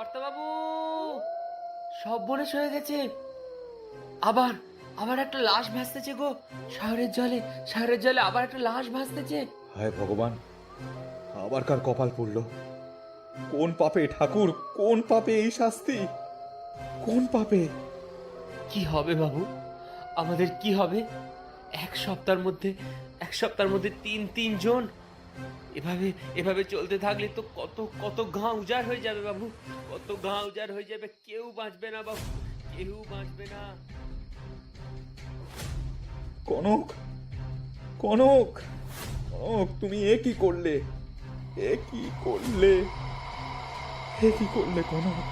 কর্তাবাবু, সর্বনাশ হয়ে গেছে। আবার আবার একটা লাশ ভাসতেছে গো, সাগরের জলে আবার একটা লাশ ভাসতেছে। হায় ভগবান, আবার কার কপাল পড়ল? কোন পাপে ঠাকুর, কোন পাপে এই শাস্তি? কোন পাপে? কি হবে বাবু, আমাদের কি হবে? এক সপ্তাহের মধ্যে তিনজন। এভাবে এভাবে চলতে থাকলে তো কত কত গাঁ উজাড় হয়ে যাবে বাবু, কত গাঁ উজাড় হয়ে যাবে। কেউ বাঁচবে না বাবু, কেউ বাঁচবে না। কনক, কনক, কনক, তুমি এ কি করলে? এ কি করলে? এ কি করলে কনক?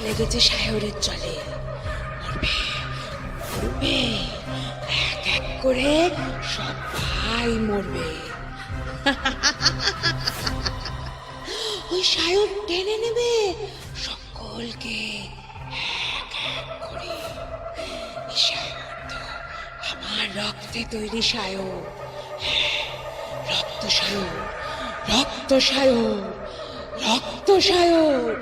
লেগেছে সায়রের জলে। মরবে মরবে, এক এক করে সবাই মরবে। ওই সায়র টেনে নেবে সকলকে এক এক করে। এই সায়র তো আমার রক্তে তৈরি সায়র। রক্ত সায়র, রক্ত সায়র, রক্ত সায়র।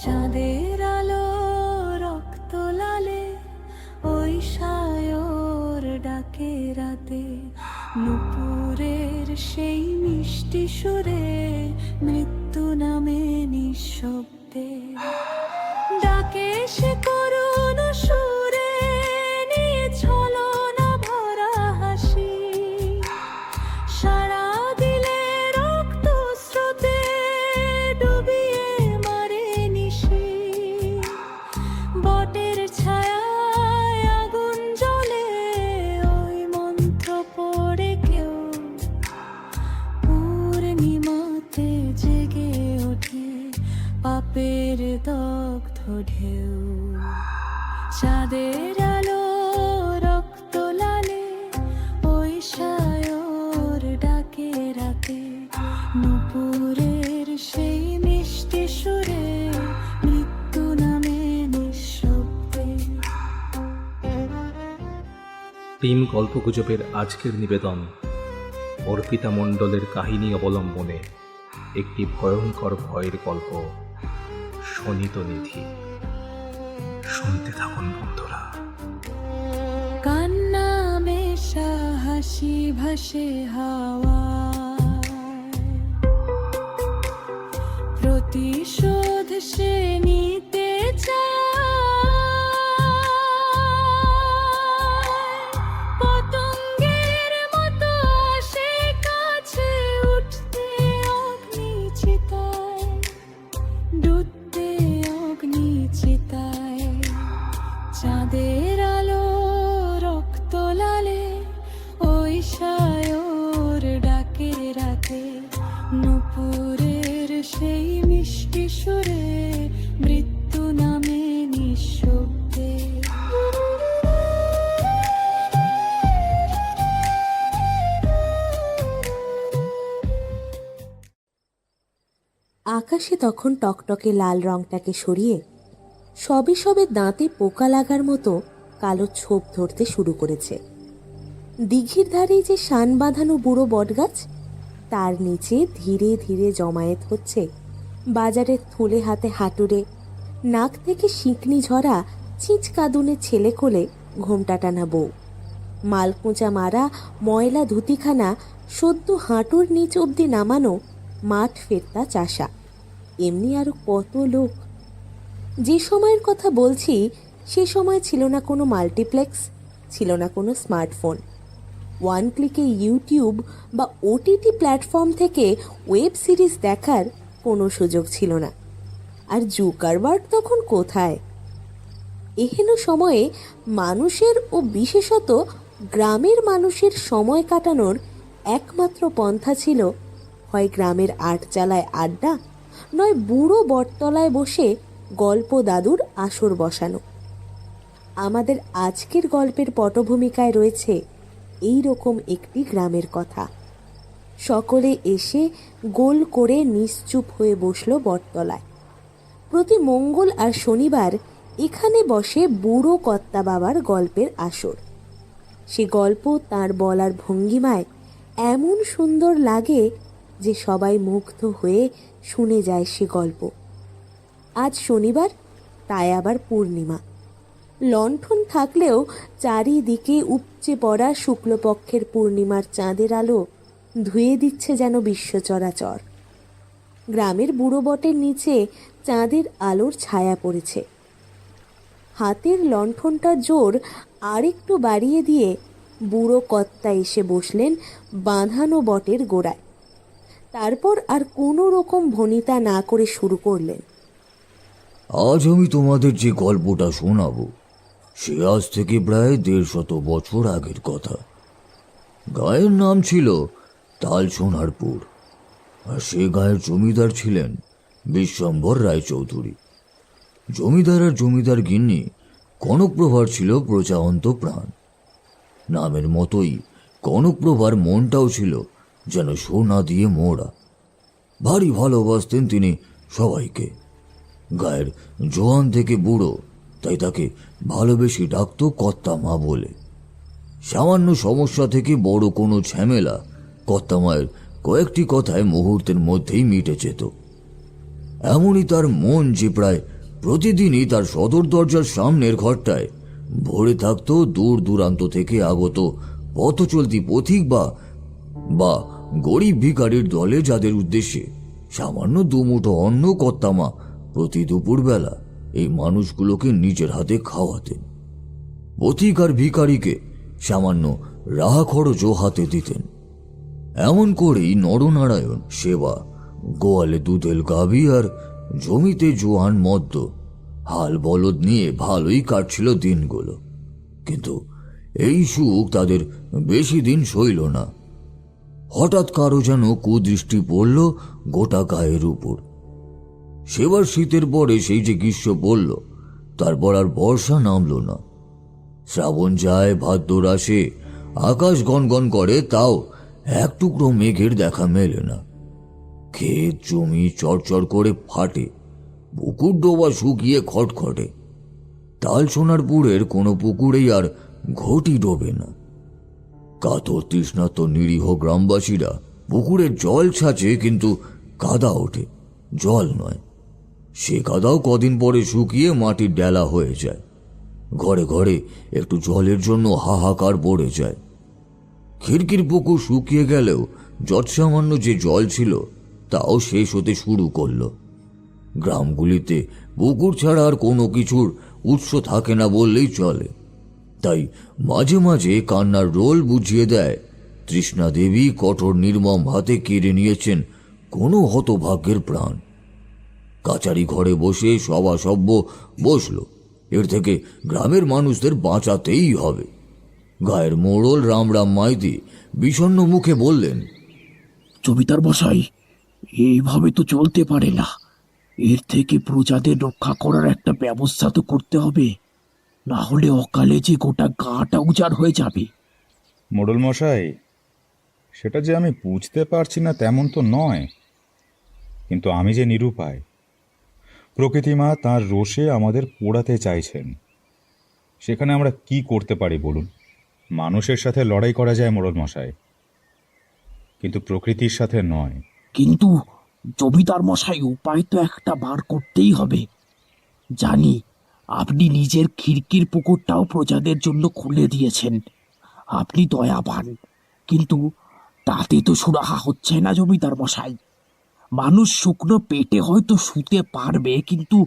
চাঁদের আলো রক্ত লালে, ওই সায়র ডাকে রাতে। নুপুরের সেই মিষ্টি সুরে, মৃত্যু নামে নিঃশব্দে ডাকে সে করুণ সুরে, নিয়ে ছলনা ভরা হাসি। সারা দিলে রক্ত স্রোতে ডুবিয়ে মারে নিশি। বটের ছায়ায় আগুন জ্বলে, ওই মন্ত্র পড়ে কেউ পূর্ণিমাতে জেগে ওঠে পাপের দগ্ধ ঢেউ। চাঁদের আলো রক্ত লালে, ওই সায়র ডাকে রাতে। নুপুরের সেই মিষ্টি সুরে, মৃত্যু নামে নিঃশব্দে। প্রেম গল্পগুজবের আজকের নিবেদন অর্পিতা মণ্ডলের কাহিনী অবলম্বনে একটি ভয়ঙ্কর ভয়ের গল্প, শোণিত নিধি। শুনতে থাকুন বন্ধুরা। কান্না মেশা হাসি ভাসে হাওয়া, প্রতিশোধ সে নিতে চায়। পতঙ্গের মতো সে কাছে উঠতে অগ্নি চিতায়, ডুবতে অগ্নি চিতায়। চাঁদের আলো রক্ত লালে, ওই সায়র ডাকে রাতে। নুপুরের সেই মিষ্টি সুরে, মৃত্যু নামে নিঃশব্দে। আকাশে তখন টকটকে লাল রংটাকে সরিয়ে সবে সবে দাঁতে পোকা লাগার মতো কালো ছোপ ধরতে শুরু করেছে। দিঘির ধারেই যে শান বাঁধানো বুড়ো বটগাছ, তার নিচে ধীরে ধীরে জমায়েত হচ্ছে বাজারের থলে হাতে হাঁটুরে, নাক থেকে শিকনি ঝরা চিঁচকাদুনে ছেলে কোলে ঘোমটা টানা বউ। মালকোঁচা মারা ময়লা ধুতিখানা সদ্য হাঁটুর নিচ অবধি নামানো মাঠ ফেরতা চাষা, এমনি আরো কত লোক। যে সময়ের কথা বলছি সে সময় ছিল না কোনো মাল্টিপ্লেক্স, ছিল না কোনো স্মার্টফোন। ওয়ান ক্লিকে ইউটিউব বা ওটিটি প্ল্যাটফর্ম থেকে ওয়েব সিরিজ দেখার কোনো সুযোগ ছিল না। আর জুকারবার্গ তখন কোথায়? এহেন সময়ে মানুষের ও বিশেষত গ্রামের মানুষের সময় কাটানোর একমাত্র পন্থা ছিল হয় গ্রামের আটচালায় আড্ডা, নয় বুড়ো বটতলায় বসে গল্প দাদুর আসর বসানো। আমাদের আজকের গল্পের পটভূমিকায় রয়েছে এই রকম একটি গ্রামের কথা। সকলে এসে গোল করে নিশ্চুপ হয়ে বসল বটতলায়। প্রতি মঙ্গল আর শনিবার এখানে বসে বুড়ো কর্তা বাবার গল্পের আসর। সে গল্প তার বলার ভঙ্গিমায় এমন সুন্দর লাগে যে সবাই মুগ্ধ হয়ে শুনে যায় সে গল্প। আজ শনিবার, তাই আবার পূর্ণিমা। লণ্ঠন থাকলেও চারিদিকে উপচে পড়া শুক্লপক্ষের পূর্ণিমার চাঁদের আলো ধুয়ে দিচ্ছে যেন বিশ্ব চরাচর। গ্রামের বুড়ো বটের নিচে চাঁদের আলোর ছায়া পড়েছে। হাতের লণ্ঠনটার জোর আরেকটু বাড়িয়ে দিয়ে বুড়ো কর্তা এসে বসলেন বাঁধানো বটের গোড়ায়। তারপর আর কোনো রকম ভনিতা না করে শুরু করলেন। আজ আমি তোমাদের যে গল্পটা শোনাবো সে আজ থেকে প্রায় 150 বছর আগের কথা। গায়ের নাম ছিল তালসোনারপুর, আর সে গায়ের জমিদার ছিলেন বিশ্বম্ভর রায়চৌধুরী। জমিদার আর জমিদার গিন্নি কনকপ্রভার ছিল প্রজান্ত প্রাণ। নামের মতোই কনকপ্রভার মনটাও ছিল যেন সোনা দিয়ে মোড়া। ভারী ভালোবাসতেন তিনি সবাইকে। গায়ের জোয়ান থেকে বুড়ো, তাই তাকে ভালোবেসে ডাকত কর্তা মা বলে। সামান্য সমস্যা থেকে বড় কোনো ঝামেলা কর্তা মায়ের কয়েকটি কথায় মুহূর্তের মধ্যেই মিটে যেত। এমনই তার মন যে প্রায় প্রতিদিনই তার সদর দরজার সামনের ঘরটায় ভরে থাকত দূর দূরান্ত থেকে আগত পথ চলতি পথিক বা গরিব ভিখারির দলে, যাদের উদ্দেশ্যে সামান্য দুমুঠো অন্ন কর্তামা প্রতি দুপুরবেলা এই মানুষগুলোকে নিজের হাতে খাওয়াতেন। পথিক আর ভিখারিকে সামান্য রাহা খরচও হাতে দিতেন। এমন করেই নরনারায়ণ সেবা, গোয়ালে দুধেল গাভী আর জমিতে জোয়ান মদ্য, হাল বলদ নিয়ে ভালোই কাটছিল দিনগুলো। কিন্তু এই সুখ তাদের বেশি দিন সইল না। হঠাৎ কারো যেন কুদৃষ্টি পড়ল গোটা গায়ের উপর। সেবার শীতের পরে সেই যে গ্রীষ্ম পড়ল, তারপর আর বর্ষা নামল না। শ্রাবণ যায়, ভাদ্র আসে, আকাশ গনগন করে, তাও এক টুকরো মেঘের দেখা মেলে না। ক্ষেত জমি চড়চড় করে ফাটে, পুকুর ডোবা শুকিয়ে খটখটে। তালসোনারপুরের কোনো পুকুরেই আর ঘটি ডোবে না। কাতর তৃষ্ণার্ত নিরীহ গ্রামবাসীরা পুকুরের জল ছাঁচে, কিন্তু কাদা ওঠে, জল নয়। সে কাদাও কদিন পরে শুকিয়ে মাটির ডেলা হয়ে যায়। ঘরে ঘরে একটু জলের জন্য হাহাকার পড়ে যায়। খিড়কির পুকুর শুকিয়ে গেলেও যৎসামান্য যে জল ছিল তাও শেষ হতে শুরু করল। গ্রামগুলিতে পুকুর ছাড়া আর কোনো কিছুর উৎস থাকে না বললেই চলে। তাই মাঝে মাঝে কান্নার রোল বুঝিয়ে দেয় তৃষ্ণা দেবী কঠোর নির্মম হাতে কেড়ে নিয়েছেন কোনো হতভাগ্যের প্রাণ। কাচারি ঘরে বসে সভাসভ্য বসল, এর থেকে গ্রামের মানুষদের বাঁচাতেই হবে। গায়ের মোড়ল রামরাম মাইতি বিষণ্ণ মুখে বললেন, জমিদার মশাই, এইভাবে তো চলতে পারে না। এর থেকে প্রজাদের রক্ষা করার একটা ব্যবস্থা তো করতে হবে, না হলে অকালে যে গোটা গাটা উজাড় হয়ে যাবে। মোড়ল মশাই, সেটা যে আমি বুঝতে পারছি না তেমন তো নয়, কিন্তু আমি যে নিরুপায়। প্রকৃতিমা তাঁর রোষে আমাদের পোড়াতে চাইছেন, সেখানে আমরা কি করতে পারি বলুন? মানুষের সাথে লড়াই করা যায় মোড়ল মশাই, কিন্তু প্রকৃতির সাথে নয়। কিন্তু জমিদার মশাই, উপায় তো একটা বার করতেই হবে। জানি আপনি নিজের খিড়কির পুকুরটাও প্রজাদের জন্য খুলে দিয়েছেন, আপনি দয়াবান, কিন্তু তাতে তো সুরাহা হচ্ছে না জমিদার মশাই। মানুষ শুকনো পেটে হয়তো শুতে পারবে, কিন্তু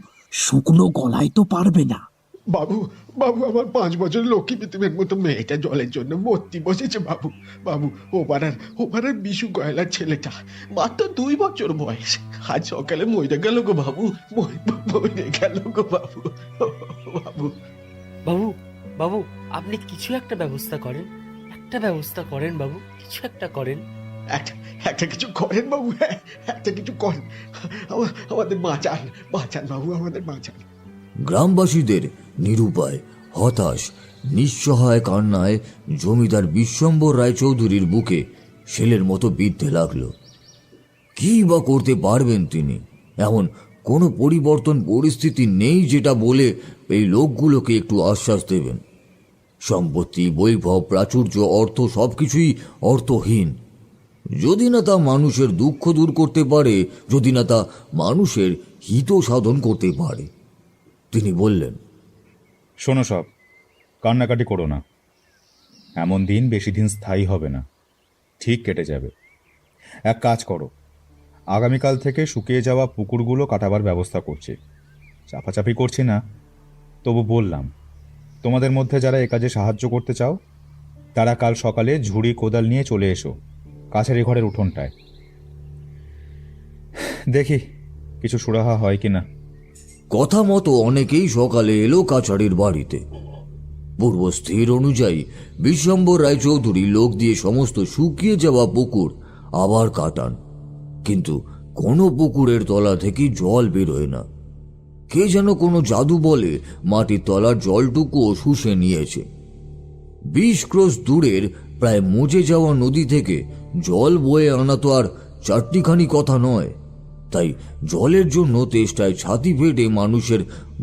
শুকনো গলায় তো পারবে না। বাবু বাবু আমার 5 বছর লক্ষ্মী প্রতিমের মতো মেয়েটা জলের জন্য মরতে বসেছে বাবু। বাবু ও পাড়ার বিশু গয়লার ছেলেটা মাত্র 2 বছর বয়স, আজ সকালে মরে গেল গো বাবু, মরে গেল গো বাবু। বাবু বাবু বাবু আপনি কিছু একটা ব্যবস্থা করেন, বাবু, কিছু একটা করেন। একটা কিছু করেন বাবু, হ্যাঁ একটা কিছু করেন, আমাদের বাঁচান বাবু, আমাদের বাঁচান। গ্রামবাসীদের নিরুপায়, হতাশ, নিঃসহায় কান্নায় জমিদার বিশ্বম্বর রায়চৌধুরীর বুকে শেলের মতো বিঁধতে লাগলো। কি বা করতে পারবেন তিনি? এমন কোনো পরিবর্তন পরিস্থিতি নেই যেটা বলে এই লোকগুলোকে একটু আশ্বাস দেবেন। সম্পত্তি, বৈভব, প্রাচুর্য, অর্থ সবকিছুই অর্থহীন যদি না তা মানুষের দুঃখ দূর করতে পারে, যদি না তা মানুষের হিত সাধন করতে পারে। তিনি বললেন, শোনো সব, কান্নাকাটি করো না। এমন দিন বেশি দিন স্থায়ী হবে না, ঠিক কেটে যাবে। এক কাজ করো, আগামীকাল থেকে শুকিয়ে যাওয়া পুকুরগুলো কাটাবার ব্যবস্থা করছি। চাপাচাপি করছি না, তবু বললাম, তোমাদের মধ্যে যারা এ কাজে সাহায্য করতে চাও তারা কাল সকালে ঝুড়ি কোদাল নিয়ে চলে এসো কাছারি ঘরের উঠোনটায়। দেখি কিছু সুরাহা হয় কিনা। কথা মতো অনেকেই সকালে এলো কাছারির বাড়িতে। পূর্ব স্থির অনুযায়ী বিশ্বম্বর রায়চৌধুরী লোক দিয়ে সমস্ত শুকিয়ে যাওয়া পুকুর আবার কাটান, কিন্তু কোনো পুকুরের তলা থেকে জল বেরোয় না। কে যেন কোনো জাদু বলে মাটির তলার জলটুকুও শুষে নিয়েছে। 20 ক্রোশ দূরের প্রায় মজে যাওয়া নদী থেকে জল বয়ে আনা তো আর চারটিখানি কথা নয়। তাই জলের জন্য তেষ্টায় ছাতি ফেটে মানুষের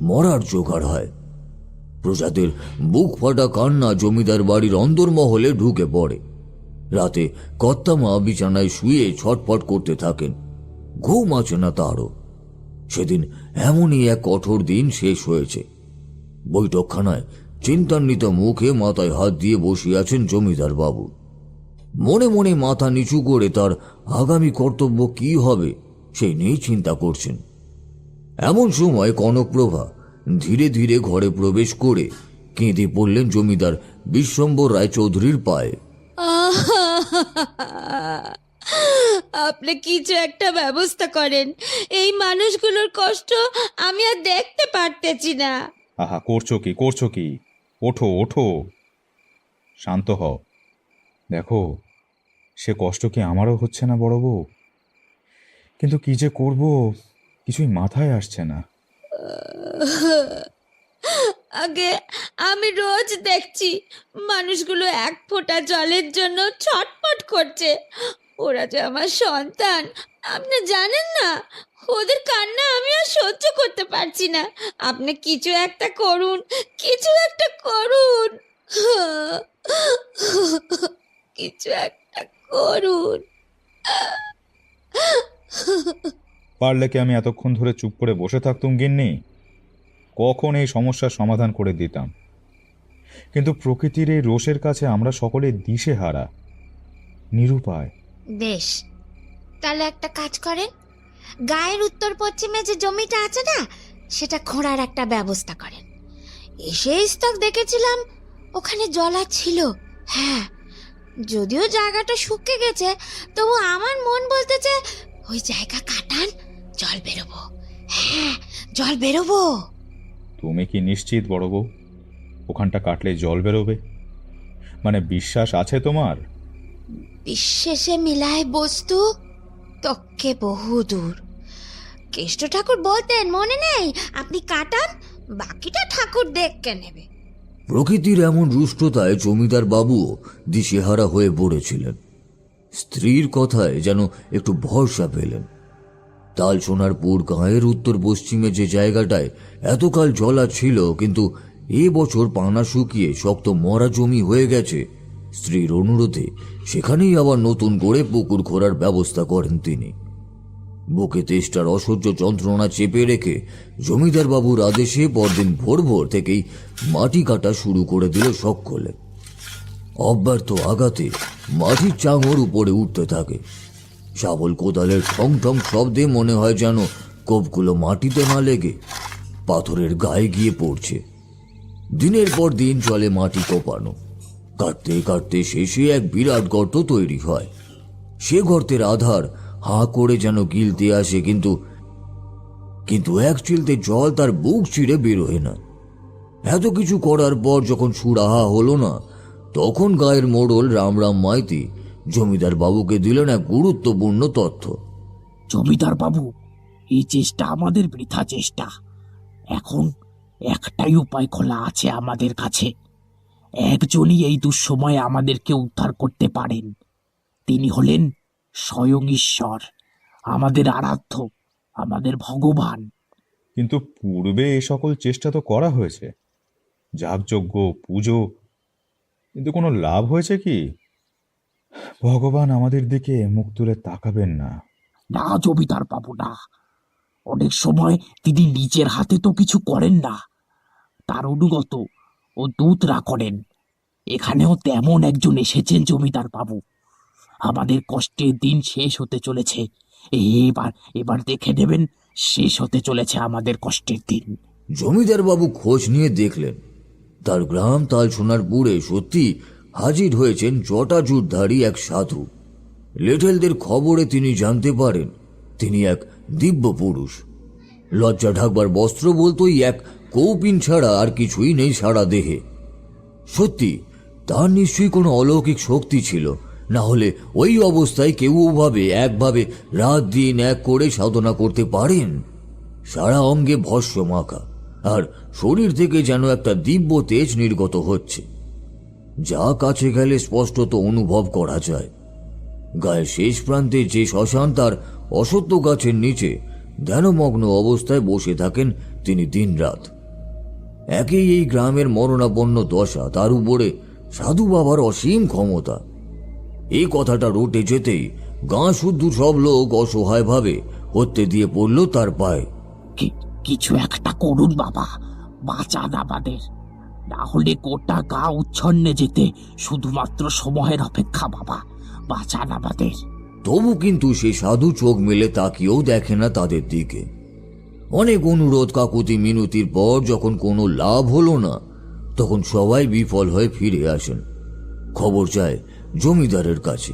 মরার জোগাড় হয়। প্রজাদের বুক ফাটা কান্না জমিদার বাড়ির অন্দরমহলে ঢুকে পড়ে। রাতে কর্তামা বিছানায় শুয়ে ছটফট করতে থাকেন, ঘুম আছে না তারও। সেদিন এমনই এক কঠোর দিন শেষ হয়েছে। বৈঠকখানায় চিন্তান্বিত মুখে মাথায় হাত দিয়ে বসে আছেন জমিদার বাবু। মনে মনে মাথা নিচু করে তার আগামী কর্তব্য কি হবে সেই নিয়ে চিন্তা করছেন। এমন সময় কনকপ্রভা ধীরে ধীরে ঘরে প্রবেশ করে কেঁদে পড়লেন জমিদার বিশ্বম্বর রায়চৌধুরীর পায়ে। আপনি কিছু একটা ব্যবস্থা করেন, এই মানুষগুলোর কষ্ট আমি আর দেখতে পারতেছি না। আহা, করছো কি? ওঠো, শান্ত হও। দেখো, সে কষ্ট কি আমারও হচ্ছে না বড় বউ? কিন্তু কি যে করব কিছুই মাথায় আসছে না। আগে আমি রোজ দেখছি মানুষগুলো এক ফোঁটা জলের জন্য ছটফট করছে। ওরা যে আমার সন্তান, আপনি জানেন না? ওদের কান্না আমি আর সহ্য করতে পারছি না। আপনি কিছু একটা করুন। কিছু একটা করুন। পারলে কি আমি এতক্ষণ ধরে চুপ করে বসে থাকতুম গিন্নি? কখন এই সমস্যার সমাধান করে দিতাম। কিন্তু প্রকৃতির এই রোষের কাছে আমরা সকলে দিশেহারা, নিরুপায়। বেশ, তাহলে একটা কাজ করেন, গায়ের উত্তর পশ্চিমে যে জমিটা আছে না, সেটা খোঁড়ার একটা ব্যবস্থা করেন। এসে স্তক দেখেছিলাম ওখানে জলা ছিল। হ্যাঁ, যদিও জায়গাটা শুকিয়ে গেছে, তবু আমার মন বলতেছে ওই জায়গা কাটান, জল বেরোবো। হ্যাঁ, জল বেরোবো। তুমি কি নিশ্চিত বড় বউ ওখানটা কাটলে জল বেরোবে? মানে বিশ্বাস আছে তোমার? বিশ্বাসে মিলায় বস্তু তক্কে বহু দূর। কেষ্ট ঠাকুর বলতেন, মনে নেই? আপনি কাটান, বাকিটা ঠাকুর দেখকে নেবে। প্রকৃতির এমন রুষ্টতায় জমিদার বাবুও দিশেহারা হয়ে পড়েছিলেন। স্ত্রীর কথায় যেন একটু ভরসা পেলেন। তাল সোনারপুর গাঁয়ের উত্তর পশ্চিমে যে জায়গাটায় এতকাল জলা ছিল, কিন্তু এ বছর পানা শুকিয়ে শক্ত মরা জমি হয়ে গেছে, স্ত্রীর অনুরোধে সেখানেই আবার নতুন করে পুকুর খোঁড়ার ব্যবস্থা করেন তিনি। বুকে তেষ্টার অসহ্য যন্ত্রণা চেপে রেখে জমিদার বাবুর আদেশে পরদিন ভোর ভোর থেকেই মাটি কাটা শুরু করে দিল সকলে। অব্যর্থ আঘাতে মাটির চাঙর উপরে উঠতে থাকে। শাবল কোদালের ঠং ঠং শব্দে মনে হয় যেন কোপগুলো মাটিতে না লেগে পাথরের গায়ে গিয়ে পড়ছে। দিনের পর দিন চলে মাটি কোপানো। কাটতে কাটতে শেষে এক বিরাট গর্ত তৈরি হয়। সে গর্তের আধার হাঁ করে যেন গিলতে আসে, কিন্তু কিন্তু এক চিলতে জল তার বুক চিরে বেরোয় না। এত কিছু করার পর যখন সুরাহা হলো না, তখন গায়ের মোড়ল রামরাম মাইতি জমিদার বাবুকে দিলেন এক গুরুত্বপূর্ণ তথ্য। জমিদার বাবু, এই চেষ্টা আমাদের বৃথা চেষ্টা। এখন একটাই উপায় খোলা আছে আমাদের কাছে। একজনই এই দুঃসময়ে আমাদেরকে উদ্ধার করতে পারেন। তিনি হলেন স্বয়ং ঈশ্বর, আমাদের আরাধ্য, আমাদের ভগবান। কিন্তু পূর্বে এ সকল চেষ্টা তো করা হয়েছে, যাগযজ্ঞ, পুজো, কিন্তু কোনো লাভ হয়েছে কি? ভগবান আমাদের দিকে মুখ তুলে তাকাবেন না। না জমিদার বাবু, না। অনেক সময় তিনি নিজের হাতে তো কিছু করেন না, তার অনুগত ও দূতরা করেন। এখানেও তেমন একজন এসেছেন জমিদার বাবু। আমাদের কষ্টের দিন শেষ হতে চলেছে। এবার এবার দেখে নেবেন, শেষ হতে চলেছে আমাদের কষ্টের দিন। জমিদার বাবু খোঁজ নিয়ে দেখলেন তার গ্রাম তালসোনারপুরে সত্যি হাজির হয়েছেন জটাজুটধারী এক সাধু। লেঠেলদের খবরে তিনি জানতে পারেন তিনি এক দিব্য পুরুষ। লজ্জা ঢাকবার বস্ত্র বলতোই এক কৌপিন ছাড়া আর কিছুই নেই সারা দেহে। সত্যি তার নিশ্চয়ই কোনো অলৌকিক শক্তি ছিল, না হলে ওই অবস্থায় কেউ একভাবে রাত দিন এক করে সাধনা করতে পারেন। সারা অঙ্গে ভস্ম মাখা, আর শরীর থেকে যেন একটা দিব্য তেজ নির্গত হচ্ছে, যা কাছে গেলে স্পষ্টত অনুভব করা যায়। গায়ের শেষ প্রান্তে যে শ্মশান, তার অসত্য গাছের নিচে ধ্যানমগ্ন অবস্থায় বসে থাকেন তিনি দিনরাত। একেই এই গ্রামের মরণাপন্ন দশা, তার উপরে সাধু বাবার অসীম ক্ষমতা। এই কথাটা রটে যেতেই গাঁ শুদ্ধ সব লোক অসহায়ভাবে হত্যে দিয়ে পড়ল তার পায়ে। কিছু একটা করুন বাবা, বাঁচান আমাদের, না হলে গোটা গা উচ্ছন্নে যেতে শুধুমাত্র সময়ের অপেক্ষা। বাবা, বাঁচান আমাদের। তবু কিন্তু সে সাধু চোখ মেলে তাকিয়েও দেখে না তাদের দিকে। অনেক অনুরোধ কাকুতি মিনতির পর যখন কোনো লাভ হলো না, তখন সবাই বিফল হয়ে ফিরে আসেন। খবর চায় জমিদারের কাছে।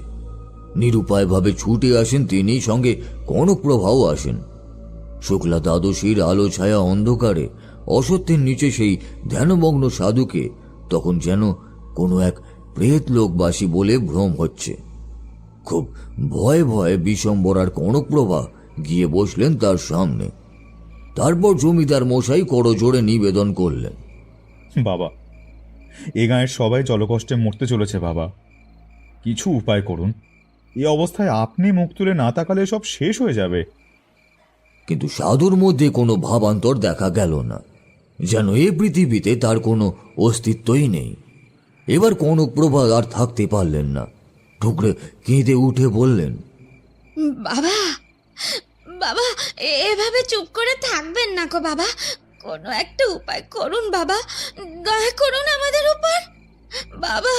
নিরুপায়ভাবে ছুটে আসেন তিনি, সঙ্গে কনকপ্রভাও আসেন। শুক্লা দ্বাদশীর আলো ছায়া অন্ধকারে অসত্যের নিচে সেই ধ্যানমগ্ন সাধুকে তখন যেন কোনো এক প্রেত লোকবাসী বলে ভ্রম হচ্ছে। খুব ভয়ে ভয়ে বিশম্বরার কনকপ্রভা গিয়ে বসলেন তার সামনে। তারপর জমিদার মশাই করজোড়ে নিবেদন করলেন, বাবা, এ গাঁয়ের সবাই জলকষ্টে মরতে চলেছে বাবা, কিছু উপায় করুন। এই অবস্থায় আপনি মুখ তুলে না তাকালে সব শেষ হয়ে যাবে। কিন্তু সাধুর মধ্যে কোনো ভাবান্তর দেখা গেল না, যেন এ পৃথিবীতে তার কোনো অস্তিত্বই নেই। এবার কনকপ্রভা আর থাকতে পারলেন না, ঠুকরে কেঁদে উঠে বললেন, বাবা, বাবা, এভাবে চুপ করে থাকবেন না গো বাবা, কোনো একটা উপায় করুন বাবা, দয়া করুন আমাদের উপর বাবা।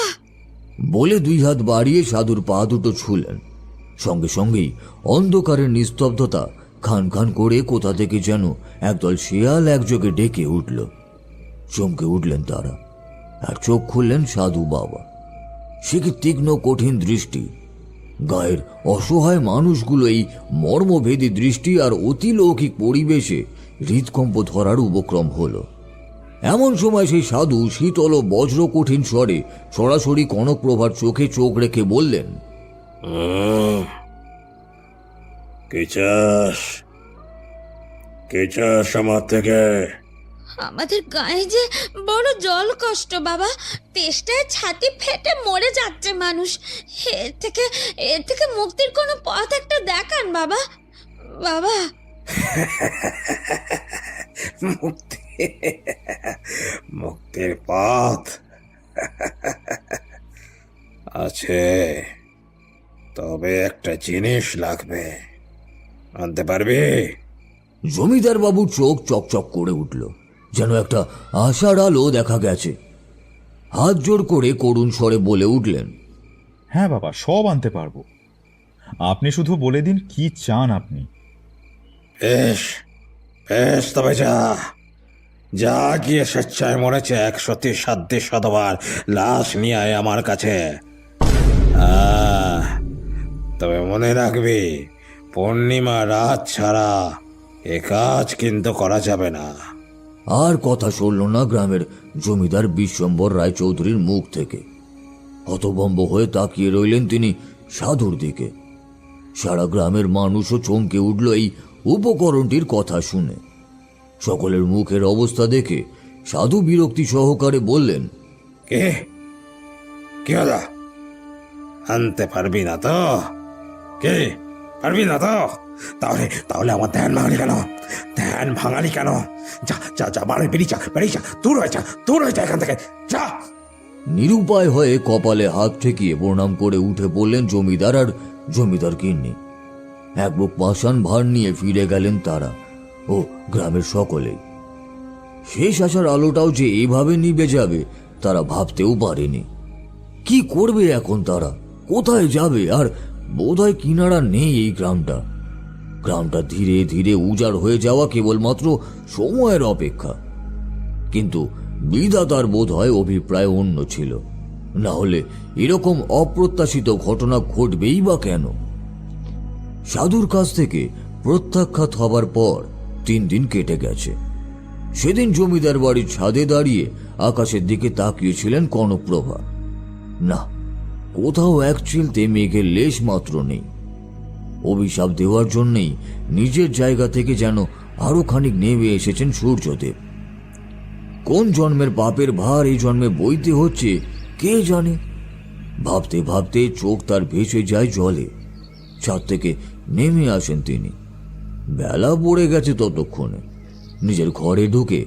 বলে দুই হাত বাড়িয়ে সাধুর পা দুটো ছুলেন। সঙ্গে সঙ্গেই অন্ধকারের নিস্তব্ধতা খান খান করে কোথা থেকে যেন একদল শেয়াল একযোগে ডেকে উঠল। চমকে উঠলেন তারা, আর চোখ খুললেন সাধু বাবা। সে কি তীক্ষ্ণ কঠিন দৃষ্টি! গায়ের অসহায় মানুষগুলো এই মর্মভেদী দৃষ্টি আর অতিলৌকিক পরিবেশে হৃদকম্প ধরার উপক্রম হলো। এমন সময় সেই সাধু শীতল বজ্র কঠিন স্বরে সরাসরি কনকপ্রভার চোখে চোখ রেখে বললেন, কে চাস আমার থেকে? আমাদের গায়ে যে বড় জল কষ্ট বাবা, তেষ্টায় ছাতি ফেটে মরে যাচ্ছে মানুষ। এর থেকে মুক্তির কোনো পথ একটা দেখান বাবা, বাবা। মুক্তির পথ আছে, তবে একটা জিনিস লাগবে, আনতে পারবি? জমিদার বাবুর চোখ চকচক করে উঠল, যেন একটা আশার আলো দেখা গেছে। হাত জোড় করে করুণ স্বরে বলে উঠলেন, হ্যাঁ বাবা, সব আনতে পারবো। আপনি শুধু বলে দিন কি চান আপনি। বেশ বেশ, তবে যা, যা গিয়ে স্বেচ্ছায় মরেছে 100 লাশ নিয়ে আয় আমার কাছে। তবে মনে রাখবি, পূর্ণিমা রাত ছাড়া এ কাজ কিন্তু করা যাবে না। আর কথা শুনল না গ্রামের জমিদার বিশ্বম্বর রায়চৌধুরীর মুখ থেকে। হতভম্ব হয়ে তাকিয়ে রইলেন তিনি সাধুর দিকে। সারা গ্রামের মানুষও চমকে উঠল এই উপকরণটির কথা শুনে। সকলের মুখের অবস্থা দেখে সাধু বিরক্তি সহকারে বললেন, কে কি হলো? আনতে পারবি না তো? কে পারবি না তো? তাহলে তাহলে আমার ধ্যান ভাঙালি কেন? যা যা যা, বাড়ি বেরিয়ে যা, দূর হয়ে যা এখান থেকে, যা। নিরুপায় হয়ে কপালে হাত ঠেকিয়ে প্রণাম করে উঠে পড়লেন জমিদার আর জমিদার গিন্নি। এক বুক পাষাণ ভার নিয়ে ফিরে গেলেন তারা ও গ্রামের সকলেই। শেষ আসার আলোটাও যে এইভাবে নিভে যাবে তারা ভাবতেও পারেনি। কি করবে এখন তারা? কোথায় যাবে? আর বোধহয় কিনারা নেই এই গ্রামটা। গ্রামটা ধীরে ধীরে উজাড় হয়ে যাওয়া কেবলমাত্র সময়ের অপেক্ষা। কিন্তু বিধাতার বোধ হয় অভিপ্রায় অন্য ছিল, না হলে এরকম অপ্রত্যাশিত ঘটনা ঘটবেই বা কেন? সাধুর কাছ থেকে প্রত্যাখ্যাত হবার পর 3 দিন কেটে গেছে। সেদিন জমিদার বাড়ির ছাদে দাঁড়িয়ে আকাশের দিকে তাকিয়েছিলেন কনকপ্রভা। না, কোথাও এক চিলতে মেঘের লেশ মাত্র নেই। অভিশাপ দেওয়ার জন্যই নিজের জায়গা থেকে যেন আরো খানিক নেমে এসেছেন সূর্যদেব। কোন জন্মের পাপের ভার এই জন্মে বইতে হচ্ছে কে জানে। ভাবতে ভাবতে চোখ তার ভেসে যায় জলে। ছাদ থেকে নেমে আসেন তিনি। বেলা পড়ে গেছে ততক্ষণে। নিজের ঘরে ঢুকে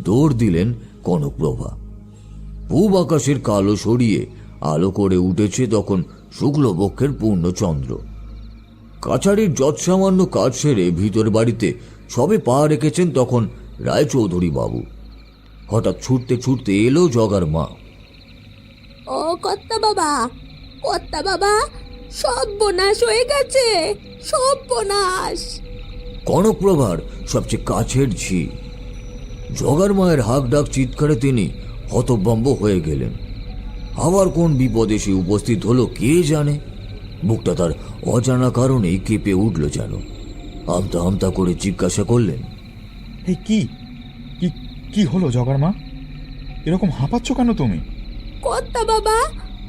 দৌড় দিলেন কনকপ্রভা। পূব আকাশের কালো সরিয়ে আলো করে উঠেছে তখন শুক্লপক্ষের পূর্ণচন্দ্র। কাছারির যৎসামান্য কাজ সেরে ভিতর বাড়িতে সবে পা রেখেছেন তখন রায়চৌধুরী বাবু। হঠাৎ ছুটতে ছুটতে এলো জগার মা। ও কর্তা বাবা, সব বোনাস হয়ে গেছে, সব বোনাস। কনকপ্রভার সবচেয়ে কাছের ঝি। জগার মায়ের হাঁক ডাক চিৎকারে তিনি হতভম্ব হয়ে গেলেন। আবার কোন বিপদে সে উপস্থিত হলো কে জানে। বুকটা তার অজানা কারণেই কেঁপে উঠল যেন। আমতা আমতা করে জিজ্ঞাসা করলেন, এই কি কি কি হলো জগার মা? এরকম হাঁপাচ্ছ কেন তুমি?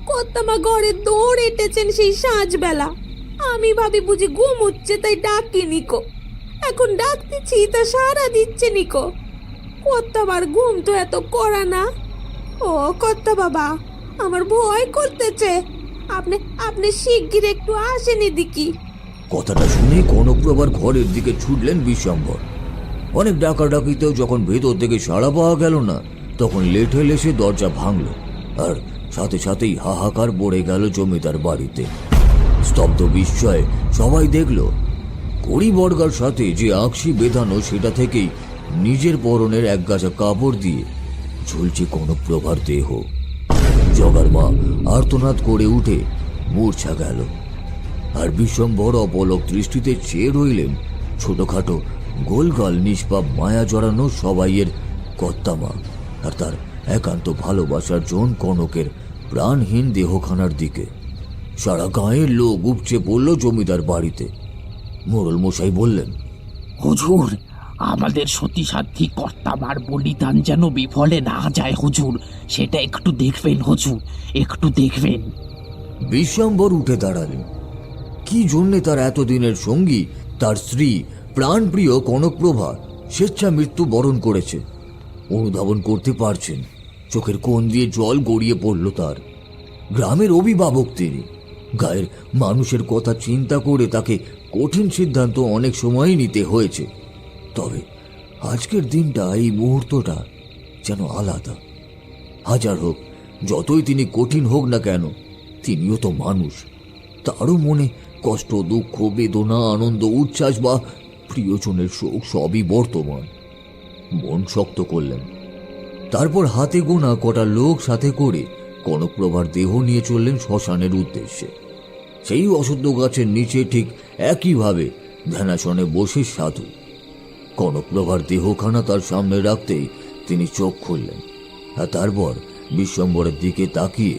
কর্তা মা ঘরে দৌড় এঁটেছেন সেই সাঁঝবেলা। আমি ভাবি বুঝি ঘুম হচ্ছে তাই ডাকি নিকো। এখন ডাকতেছি তা সারা দিচ্ছে নিকো। কর্তাবার ঘুম তো এত করা না। ও কর্তা বাবা, আমার ভয় করতেছে। আপনি শিগগির একটু আসেন এদিকে। কথাটা শুনে কনকপ্রভার ঘরের দিকে ছুটলেন বিশ্বম্বর। অনেক ডাকাডাকিতেও যখন ভেতর থেকে সাড়া পাওয়া গেল না তখন লেঠেল এসে দরজা ভাঙল। আর সাথে সাথেই হাহাকার পড়ে গেল জমিদার বাড়িতে। স্তব্ধ বিস্ময়ে সবাই দেখল কড়ি বর্গার সাথে যে আঁকশি বেঁধানো সেটা থেকেই নিজের পরনের এক গাছা কাপড় দিয়ে ঝুলছে কনকপ্রভার দেহ। জগার মা আর্তনাদ করে উঠে মূর্ছা গেল। আর বিশ্বম্বর অপলক দৃষ্টিতে চেয়ে রইলেন ছোটখাটো গোলগাল নিষ্পাপ মায়া জড়ানো সবাইয়ের কর্তামা আর তার একান্ত ভালোবাসার জন কনকের প্রাণহীন দেহখানার দিকে। সারা গাঁয়ের লোক উপচে পড়ল জমিদার বাড়িতে। মোড়ল মশাই বললেন, হুজুর, আমাদের সতীসাধ্যী কর্তামার বলিদান যেন বিফলে না যায় হুজুর, সেটা একটু দেখবেন হুজুর, একটু দেখবেন। বিশ্বম্বর উঠে দাঁড়ালেন। কি জন্যে তার এতদিনের সঙ্গী তার স্ত্রী প্রাণপ্রিয় কনকপ্রভা স্বেচ্ছা মৃত্যু বরণ করেছে অনুধাবন করতে পারছেন। চোখের কোণ দিয়ে জল গড়িয়ে পড়ল তার। গ্রামের অভিভাবক তিনি। গায়ের মানুষের কথা চিন্তা করে তাকে কঠিন সিদ্ধান্ত অনেক সময়ই নিতে হয়েছে। তবে আজকের দিনটা, এই মুহূর্তটা যেন আলাদা। হাজার হোক, যতই তিনি কঠিন হোক না কেন, তিনিও তো মানুষ। তারও মনে কষ্ট, দুঃখ, বেদনা, আনন্দ, উচ্ছ্বাস বা প্রিয়জনের শোক সবই বর্তমান। মন শক্ত করলেন। তারপর হাতে গোনা কটা লোক সাথে করে কনকপ্রভার দেহ নিয়ে চললেন শ্মশানের উদ্দেশ্যে। সেই অশ্বত্থ গাছের নিচে ঠিক একইভাবে ধ্যানাসনে বসে সাধু। কনকপ্রভার দেহখানা তার সামনে রাখতেই তিনি চোখ খুললেন, আর তারপর বিশ্বম্বরের দিকে তাকিয়ে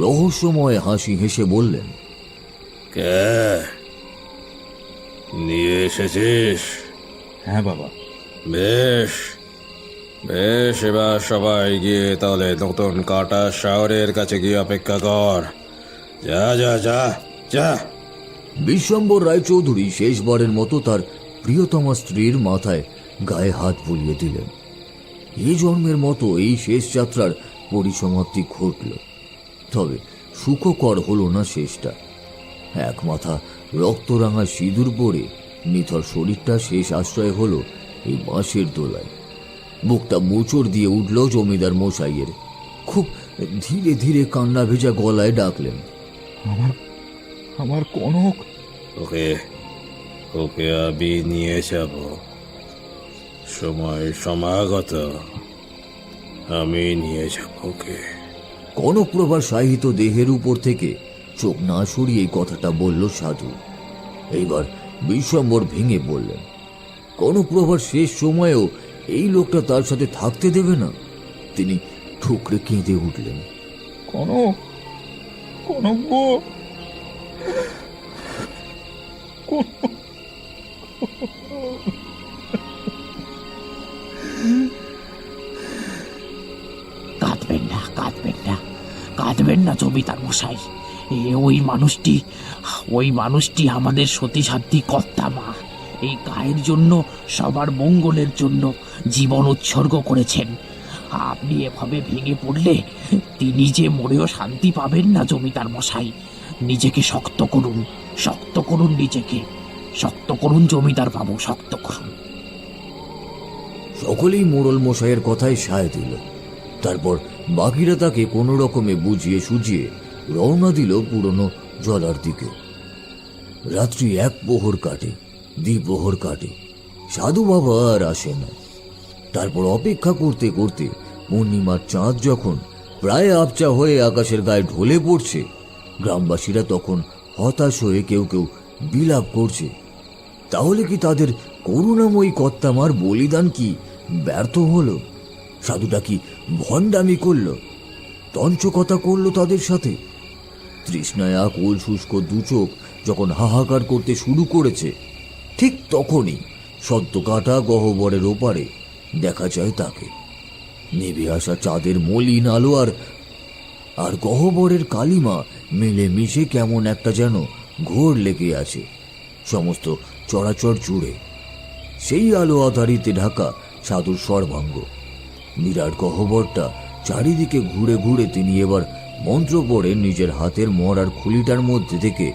রহস্যময় হাসি হেসে বললেন, কে নিয়ে এসেছিস? হ্যাঁ বাবা। বেশ বেশ, এবার সবাই গিয়ে তাহলে নতুন কাটা শহরের কাছে গিয়ে অপেক্ষা কর। যা যা যা যা। বিশ্বম্বর রায়চৌধুরী শেষবারের মতো তার প্রিয়তমা স্ত্রীর মাথায় গায়ে হাত বুলিয়ে দিলেন। এই জন্মের মতো এই শেষ যাত্রার পরিসমাপ্তি ঘটল। তবে সুখকর হলো না শেষটা। এক মাথা রক্তরাঙা সিঁদুর পরে নিথর শরীরটা শেষ আশ্রয় হলো এই বাঁশের দোলায়। বুকটা মোচড় দিয়ে উঠল জমিদার মশাইয়ের। খুব ধীরে ধীরে কান্না ভেজা গলায় ডাকলেন, আমার আমার কনক। ওকে ওকে আমি নিয়ে যাব, সময় সমাগত, আমি নিয়ে যাব ওকে। কনকপ্রভার শায়িত দেহের উপর থেকে চোখ না সরিয়ে এই কথাটা বলল সাধু। এইবার বিশ্বম্বর ভেঙে বললেন, কনকপ্রভার শেষ সময়েও এই লোকটা তার সাথে থাকতে দেবে না। তিনি ঠুকরে কেঁদে উঠলেন, কনক, কনক গো, কনক। কাঁদবেন না, কাঁদবেন না, কাঁদবেন না জমিদার মশাই। ওই মানুষটি আমাদের সতীসাধ্যী কর্তা মা। এই গায়ের জন্য, সবার মঙ্গলের জন্য জীবন উৎসর্গ করেছেন। আপনি এভাবে ভেঙে পড়লে তিনি যে মরেও শান্তি পাবেন না জমিদার মশাই। নিজেকে শক্ত করুন, শক্ত করুন, নিজেকে শক্ত করুন জমিদার বাবু, শক্ত করুন। সকলেই মোড়ল মশাইয়ের কথায় সায় দিল। তারপর বাকিরা তাকে কোনো রকমে বুঝিয়ে সুঝিয়ে রওনা দিল পুরনো জলার দিকে। রাত্রি এক প্রহর কাটে, দ্বিপ্রহর কাটে, সাধু বাবা আর আসে না। তারপর অপেক্ষা করতে করতে পূর্ণিমার চাঁদ যখন প্রায় আবচা হয়ে আকাশের গায়ে ঢলে পড়ছে, গ্রামবাসীরা তখন হতাশ হয়ে কেউ কেউ বিলাপ করছে। তাহলে কি তাদের করুণাময়ী কর্তামার বলিদান কি ব্যর্থ হলো? সাধুটা কি ভণ্ডামি করল, তঞ্চকতা করলো তাদের সাথে? তৃষ্ণায় আকুল শুষ্ক দুচোখ যখন হাহাকার করতে শুরু করেছে, ঠিক তখনই সদ্য কাটা গহ্বরের ওপারে দেখা যায় তাকে। নেভে আসা চাঁদের মলিন আলো আর গহ্বরের কালিমা মিলে মিশে কেমন একটা যেন ঘোর লেগে আছে সমস্ত চরাচর জুড়ে। সেই আলো আধারিতে ঢাকা সাধুর সর্বাঙ্গ। বিরাট গহ্বরটা চারিদিকে ঘুরে ঘুরে তিনি এবার মন্ত্র পড়ে নিজের হাতের মরার খুলিটার মধ্যে থেকে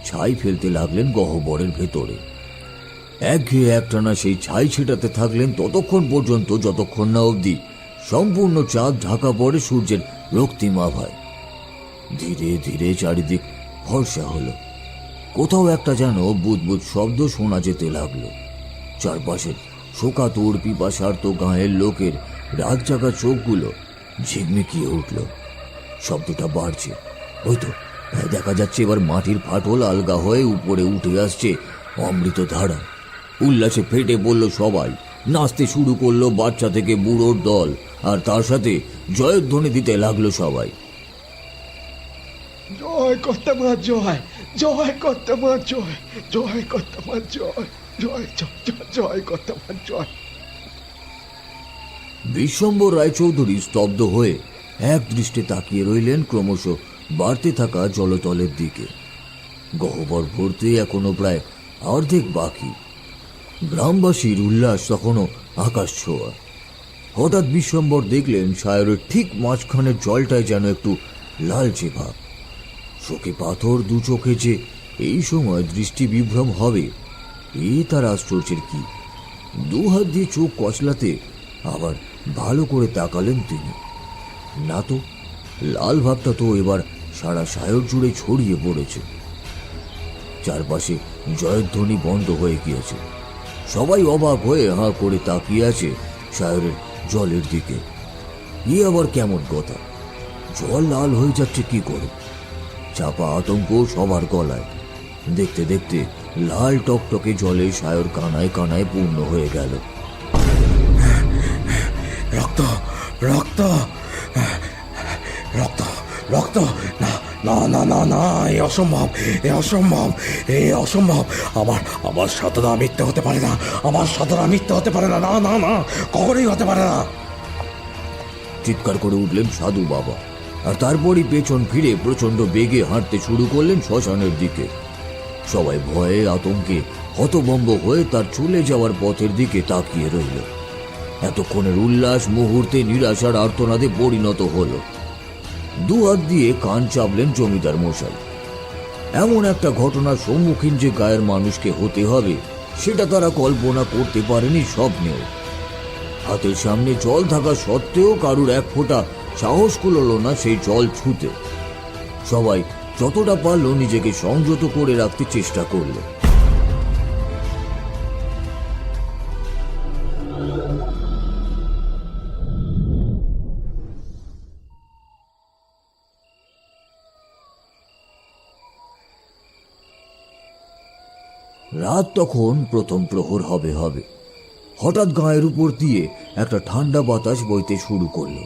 ছাই ফেলতে লাগলেন গহ্বরের ভেতরে। একঘেয়ে একটানা সেই ছাই ছেটাতে থাকলেন ততক্ষণ পর্যন্ত যতক্ষণ না অবধি সম্পূর্ণ চাঁদ ঢাকা পড়ে সূর্যের রক্তিম আভায়। ধীরে ধীরে চারিদিক ফর্সা হলো। কোথাও একটা যেন বুদবুদ শব্দ শোনা যেতে লাগলো। চারপাশের শোকাতুর পিপাসার্ত গাঁয়ের লোকের রাত জাগা চোখগুলো ঝিকমিকিয়ে উঠল। শব্দটা বাড়ছে, হয়তো দেখা যাচ্ছে এবার মাটির ফাটল আলগা হয়ে উপরে উঠে আসছে অমৃত ধারা। উল্লাসে ফেটে পড়ল সবাই, নাচতে শুরু করলো বাচ্চা থেকে বুড়োর দল, আর তার সাথে জয়ধ্বনি দিতে লাগলো সবাই। জয় কর্তামা জয়, জয় কর্তামা জয়, জয় কর্তামা জয়, জয় জয় জয় জয় কর্তামা জয়। বিশ্বম্বর রায়চৌধুরী স্তব্ধ হয়ে এক দৃষ্টে তাকিয়ে রইলেন ক্রমশ বাড়তে থাকা জলতলের দিকে। গহ্বর ভর্তি এখনো প্রায় অর্ধেক বাকি। গ্রামবাসীর উল্লাস তখনও আকাশ ছোঁয়া। হঠাৎ বিশ্বম্বর দেখলেন সায়রের ঠিক মাঝখানের জলটায় যেন একটু লালচে ভাব। চোখে পাথর, দু চোখে যে এই সময় দৃষ্টি বিভ্রম হবে, তার আশ্চর্যের কি। দু হাত দিয়ে চোখ কচলাতে আবার ভালো করে তাকালেন তিনি। না তো, লাল ভাবটা তো এবার সারা সায়র জুড়ে ছড়িয়ে পড়েছে। চারপাশে জয়ধ্বনি বন্ধ হয়ে গিয়েছে। সবাই অবাক হয়ে হাঁ করে তাকিয়ে আছে সায়রের জলের দিকে। আবার কেমন কথা, জল লাল হয়ে যাচ্ছে কি করে? চাপা আতঙ্ক সবার গলায়। দেখতে দেখতে লাল টকটকে জলে সায়র কানায় কানায় পূর্ণ হয়ে গেল। রক্ত রক্ত রক্ত রক্ত না না না না না এ অসম্ভব, এ অসম্ভব, এ অসম্ভব। আমার সাধনা মিথ্যে হতে পারে না, আমার সাধনা মিথ্যে হতে পারে না, না না না, কখনোই হতে পারে না। চিৎকার করে উঠলেন সাধু বাবা, আর তারপরই পেছন ফিরে প্রচন্ড বেগে হাঁটতে শুরু করলেন শ্মশানের দিকে। সবাই ভয়ে আতঙ্কে হতভম্ব হয়ে তার চলে যাওয়ার পথের দিকে তাকিয়ে রইল। এতক্ষণের উল্লাস মুহূর্তে নিরাশার আর্তনাদে পরিণত হলো। দুহাত দিয়ে কান চাপলেন জমিদার মশাই। এমন একটা ঘটনার সম্মুখীন যে গায়ের মানুষকে হতে হবে সেটা তারা কল্পনা করতে পারেনি স্বপ্নেও। হাতের সামনে জল থাকা সত্ত্বেও কারুর এক ফোঁটা সাহস কুলোলো না সেই জল ছুঁতে। সবাই যতটা পারল নিজেকে সংযত করে রাখতে চেষ্টা করল। রাত তখন প্রথম প্রহর হবে। হঠাৎ গায়ের উপর দিয়ে একটা ঠান্ডা বাতাস বইতে শুরু করলো।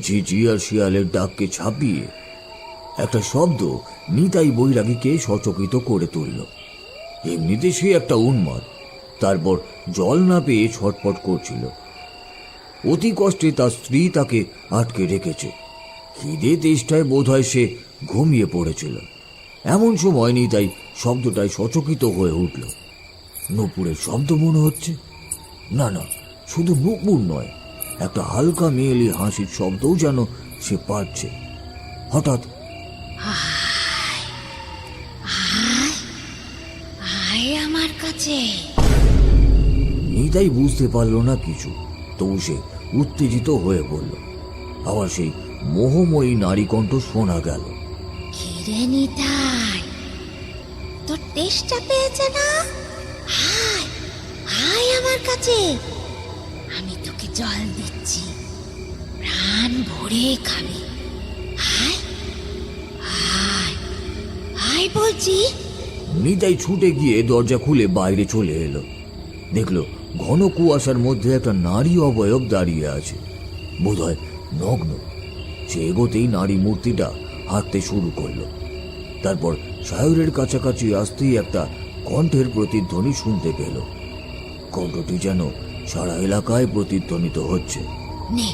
ঝিঝি আর শিয়ালের ডাককে ছাপিয়ে একটা শব্দ নিতাই বৈরাগীকে সচকিত করে তুলল। এমনিতে সে একটা উন্মাদ, তারপর জল না পেয়ে ছটপট করছিল। অতি কষ্টে তার স্ত্রী তাকে আটকে রেখেছে। খিদে তেষ্টায় বোধহয় সে ঘুমিয়ে পড়েছিল। এমন সময় নিতাই শব্দটায় সচকিত হয়ে উঠল। নূপুরের শব্দ মনে হচ্ছে। না না, শুধু নূপুর নয়, একটা হালকা মেয়েলি হাসির শব্দও যেন সে পাচ্ছে। হঠাৎ আয় আমার কাছে। নিতাই বুঝতে পারল না কিছু, তবু সে উত্তেজিত হয়ে পড়ল। আবার সেই মোহময়ী নারী কণ্ঠ শোনা গেল। কিরে নিতাই, তোর তেষ্টা পেয়েছে না? আয় আয় আমার কাছে, আমি তোকে জল দিচ্ছি, প্রাণ ভরে খাবি। আয় আয় আয় বলছি। নিতাই ছুটে গিয়ে দরজা খুলে বাইরে চলে এলো। দেখলো ঘন কুয়াশার মধ্যে একটা নারী অবয়ব দাঁড়িয়ে আছে, বোধহয় নগ্ন। সে এগোতেই নারী মূর্তিটা হাঁটতে শুরু করলো। তারপর সায়রের কাছাকাছি আসতেই একটা কণ্ঠের প্রতিধ্বনি শুনতে পেল। কণ্ঠটি যেন সারা এলাকায় প্রতিধ্বনিত হচ্ছে। নে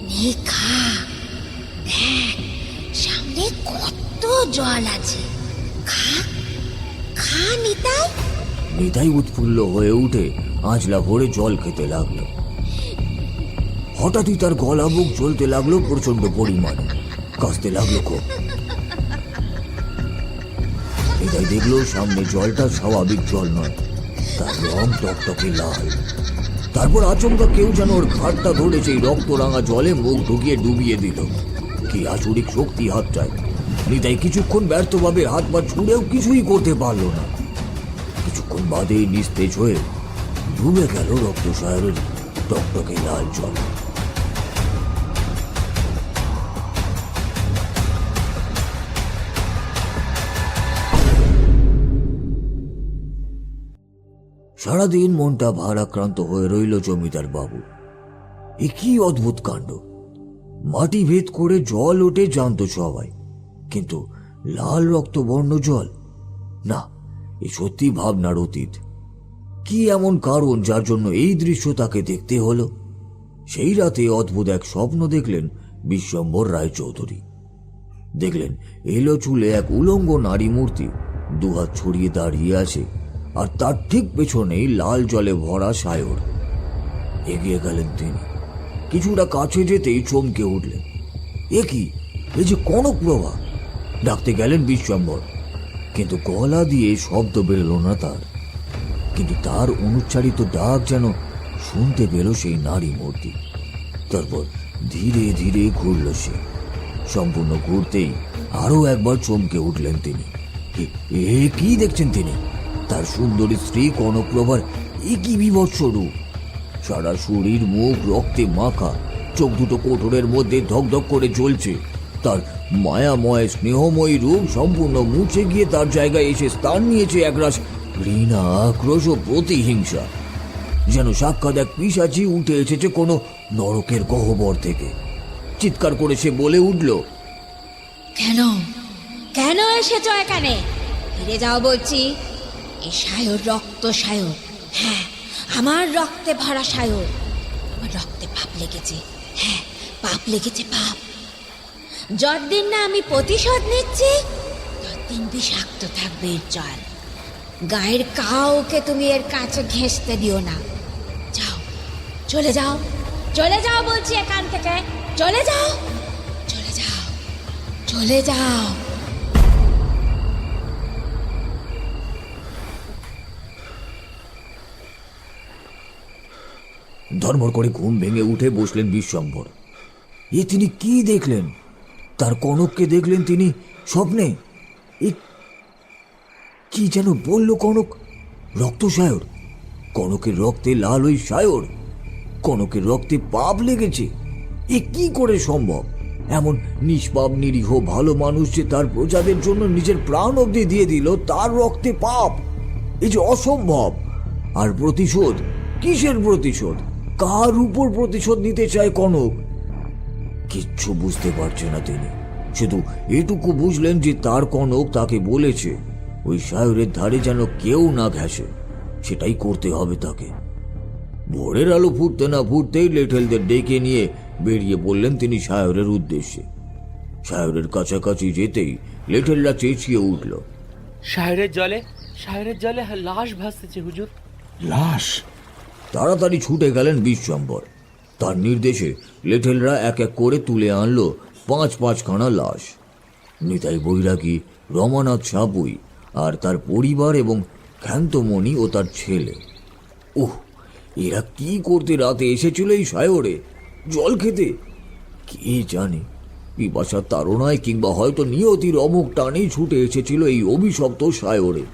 নে খা, দেখ সামনে কত জল আছে, খা খা নিতাই। নিতাই উৎফুল্ল হয়ে উঠে আঁচলা ভরে জল খেতে লাগলো। হঠাৎই তার গলা বুক জ্বলতে লাগলো প্রচন্ড পরিমাণে, কাশতে লাগলো খুব। নিতাই দেখলো সামনে জলটা স্বাভাবিক জল নয়, তার রং টকটকে লাল। তারপর আচমকা কেউ যেন ওর ঘাটটা ধরে সেই রক্ত রাঙা জলে মুখ ঢুকিয়ে ডুবিয়ে দিল। কি আসুরিক শক্তি হাতটায়! নিতাই কিছুক্ষণ ব্যর্থভাবে হাত পা ছুঁড়েও কিছুই করতে পারল না। কিছুক্ষণ বাদেই নিস্তেজ হয়ে ডুবে গেল রক্তসায়রের টকটকে লাল জল। সারাদিন মনটা ভারাক্রান্ত হয়ে রইল জমিদার বাবু। এ কি অদ্ভুত কাণ্ড! মাটি ভেদ করে জল ওঠে জানতো সবাই, কিন্তু লাল রক্তবর্ণ জল না, এ সত্যি ভাবনার অতীত। কি এমন কারণ যার জন্য এই দৃশ্য তাকে দেখতে হলো? সেই রাতে অদ্ভুত এক স্বপ্ন দেখলেন বিশ্বম্বর রায়চৌধুরী। দেখলেন এলো চুলে এক উলঙ্গ নারী মূর্তি দুহাত ছড়িয়ে দাঁড়িয়ে আছে, আর তার ঠিক পেছনেই লাল জলে ভরা সায়র। এগিয়ে গেলেন তিনি। কিছুটা কাছে যেতেই চমকে উঠলেন। এ কি, এ যে কনক প্রভা! ডাকতে গেলেন বিশ্বম্বর, কিন্তু গলা দিয়ে শব্দ বেরোল না তার। কিন্তু তার অনুচ্চারিত ডাক যেন শুনতে পেল সেই নারী মূর্তি। তারপর ধীরে ধীরে ঘুরল সে। সম্পূর্ণ ঘুরতেই আরো একবার চমকে উঠলেন তিনি। এ কি দেখছেন তিনি? তার সুন্দরী স্ত্রী কনকপ্রভার এ কি বিভৎস রূপ! সারা শরীর মুখ রক্তে মাখা, চোখ দুটো কোটরের মধ্যে ধকধক করে জ্বলছে। তার মায়াময় স্নেহময়ী রূপ সম্পূর্ণ মুছে গিয়ে তার জায়গায় এসে স্থান নিয়েছে একরাশ ঘৃণা, আক্রোশ ও প্রতিহিংসা। যেন সাক্ষাৎ এক পিশাচি উঠে এসেছে কোনো নরকের গহ্বর থেকে। চিৎকার করে সে বলে উঠল, কেন কেন এসেছো এখানে? ফিরে যাও বলছি। এই সায়র রক্ত সায়র, হ্যাঁ আমার রক্তে ভরা সায়র। আমার রক্তে পাপ লেগেছে, হ্যাঁ পাপ লেগেছে, পাপ। যতদিন না আমি প্রতিশোধ নিচ্ছি ততদিন বিষাক্ত থাকবে এর জল। গায়ের কাউকে তুমি এর কাছে ঘেঁষতে দিও না। যাও, চলে যাও, চলে যাও বলছি এখান থেকে। চলে যাও, চলে যাও, চলে যাও। ধর্মর করে ঘুম ভেঙে উঠে বসলেন বিশ্বম্ভর। এ তিনি কি দেখলেন? তার কনককে দেখলেন তিনি স্বপ্নে। এ কি যেন বলল কনক? রক্ত সায়র, কনকের রক্তে লাল ওই সায়র, কনকের রক্তে পাপ লেগেছে। এ কি করে সম্ভব? এমন নিষ্পাপ নিরীহ ভালো মানুষ যে তার প্রজাদের জন্য নিজের প্রাণ অবধি দিয়ে দিল, তার রক্তে পাপ! এই যে অসম্ভব। আর প্রতিশোধ, কিসের প্রতিশোধ? কার উপর প্রতিশোধ নিতে চায় কনক? কিচ্ছু বুঝতে পারছে না তিনি। শুধু এটুকু বুঝলেন যে তার কনক তাকে বলেছে ওই সায়রের ধারে যেন কেউ না ঘেঁষে। সেটাই করতে হবে তাকে। ভোরের আলো ফুটতে না ফুটতেই লেঠেলদের ডেকে নিয়ে বেরিয়ে পড়লেন তিনি সায়রের উদ্দেশ্যে। সায়রের কাছাকাছি যেতেই লেঠেলরা চেঁচিয়ে উঠল, সায়রের জলে লাশ ভাসতেছে হুজুর। লাশ? তাড়াতাড়ি ছুটে গেলেন বিশ্বম্বর। তার নির্দেশে লেঠেলরা এক এক করে তুলে আনলো ৫-৫খানা লাশ। নিতাই বৈরাগী, রমানাথ সাপুই আর তার পরিবার এবং ক্ষান্তমণি ও তার ছেলে। ওহ, এরা কি করতে রাতে এসেছিল এই সায়রে? জল খেতে? কে জানে, পিপাসার তাড়নায় কিংবা হয়তো নিয়তির অমুক টানেই ছুটে এসেছিল এই অভিশপ্ত সায়রে।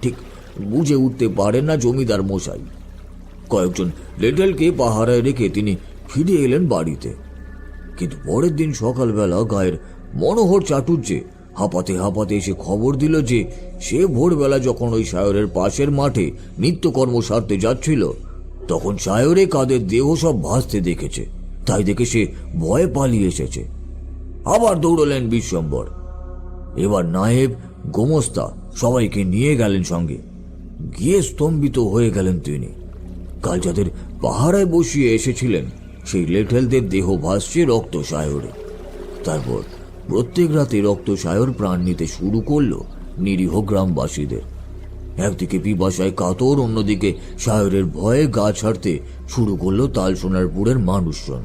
ঠিক বুঝে উঠতে পারেন না জমিদার মশাই। কয়েকজন লেটেলকে পাহারায় রেখে তিনি ফিরে এলেন বাড়িতে। কিন্তু পরের দিন সকালবেলা গায়ের মনোহর চাটুর্যে হাঁপাতে হাঁপাতে এসে খবর দিল যে সে ভোরবেলা যখন ওই সায়রের পাশের মাঠে নিত্যকর্ম সারতে যাচ্ছিল, তখন সায়রে কাদের দেহ সব ভাসতে দেখেছে। তাই দেখে সে ভয়ে পালিয়ে এসেছে। আবার দৌড়লেন বিশ্বম্বর। এবার নায়েব, গোমস্তা সবাইকে নিয়ে গেলেন সঙ্গে। গিয়ে স্তম্ভিত হয়ে গেলেন তিনি। কাল যাদের পাহারায় বসিয়ে এসেছিলেন সেই লেঠেলদের দেহ ভাসছে রক্ত সায়রে। তারপর প্রত্যেক রাতে রক্ত সায়র প্রাণ নিতে শুরু করলো নিরীহ গ্রামবাসীদের। একদিকে পিপাসায় কাতর, অন্যদিকে সায়রের ভয়ে গা ছাড়তে শুরু করলো তালসোনারপুরের মানুষজন।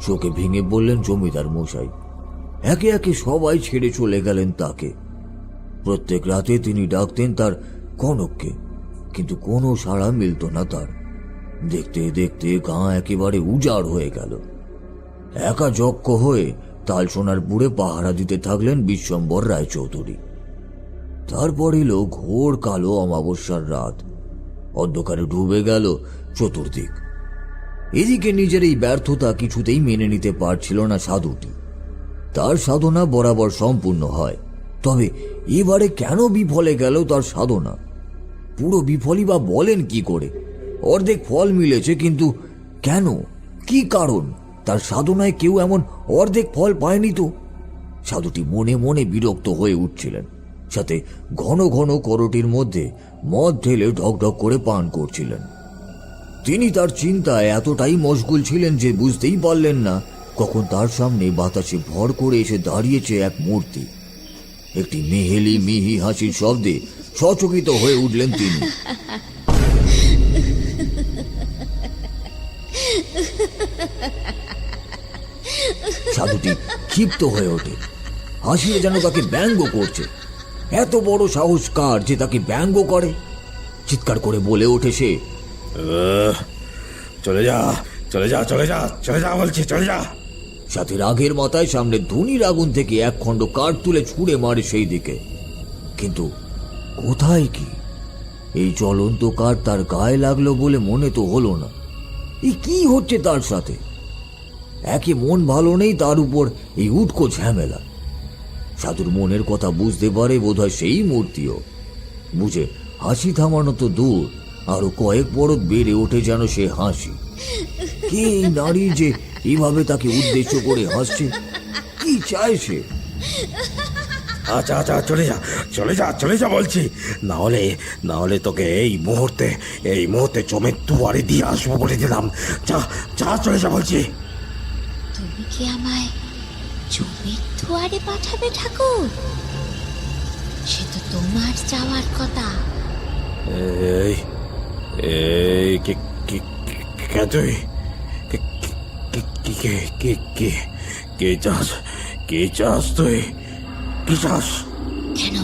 শোকে ভেঙে বললেন জমিদার মশাই। একে একে সবাই ছেড়ে চলে গেলেন তাকে। প্রত্যেক রাতে তিনি ডাকতেন তার কনককে, কিন্তু কোনো সাড়া মিলত না তার। দেখতে দেখতে গাঁ একেবারে উজাড় হয়ে গেল। একা যক্ষ হয়ে তালসোনারপুরে পাহারা দিতে থাকলেন বিশ্বম্বর রায়চৌধুরী। তারপর এলো ঘোর কালো অমাবস্যার রাত। অন্ধকারে ডুবে গেল চতুর্দিক। এদিকে নিজের এই ব্যর্থতা কিছুতেই মেনে নিতে পারছিল না সাধুটি। তার সাধনা বরাবর সম্পূর্ণ হয়, তবে এবারে কেন বিফলে গেল তার সাধনা? পুরো বিফলই বা বলেন কি করে? অর্ধেক ফল মিলেছে, কিন্তু কেন? কি কারণ? তার সাধনায় কেউ এমন অর্ধেক ফল পায়নি তো? সাধুটি মনে মনে বিরক্ত হয়ে উঠছিলেন, সাথে ঘন ঘন করটির মধ্যে মদ ঢেলে ঢকঢক করে পান করছিলেন। তিনি তার চিন্তায় এতটাই মশগুল ছিলেন যে বুঝতেই পারলেন না কখন তার সামনে বাতাসে ভর করে এসে দাঁড়িয়েছে এক মূর্তি। একটি মেহেলি মিহি হাসির শব্দে সচকিত হয়ে উঠলেন তিনি। সাধুটি ক্ষিপ্ত হয়ে ওঠে, হাসিয়ে যেন তাকে ব্যঙ্গ করছে। এত বড় সাহস কার যে তাকে ব্যঙ্গ করে? চিৎকার করে বলে ওঠে সে, চলে যা, চলে যা, চলে যা, চলে যা বলছি, চলে যা। সাথে রাগের মাথায় সামনে ধুনির আগুন থেকে এক খণ্ড কাঠ তুলে ছুঁড়ে মারে সেই দিকে। কিন্তু কোথায় কি? এই জ্বলন্ত কাঠ তার গায়ে লাগলো বলে মনে তো হলো না। এই কি হচ্ছে তার সাথে? একে মন ভালো নেই, তার উপর এই উটকো ঝামেলা। সাধুর মনের কথা বুঝতে পারে বোধহয় সেই মূর্তিও। বুঝে হাসি থামানো তো দূর, আরো কয়েক পরত বেড়ে ওঠে যেন সে হাসি। কে এই নারী যে এভাবে তাকে উদ্দেশ্য করে হাসছে? কি চায় সে? আচ্ছা আচ্ছা, চলে যা চলে যা চলে যা বলছি, না হলে তোকে এই মুহূর্তে জমের দুয়ারে দিয়ে আসবো বলে দিলাম। যা যা, চলে যা বলছি। তুমি কি আমায় জমির দুয়ারে পাঠাবে ঠাকুর? সে তো তোমার যাওয়ার কথা। এই এই কে তুই? কে চাস তুই? কি চাস? কেন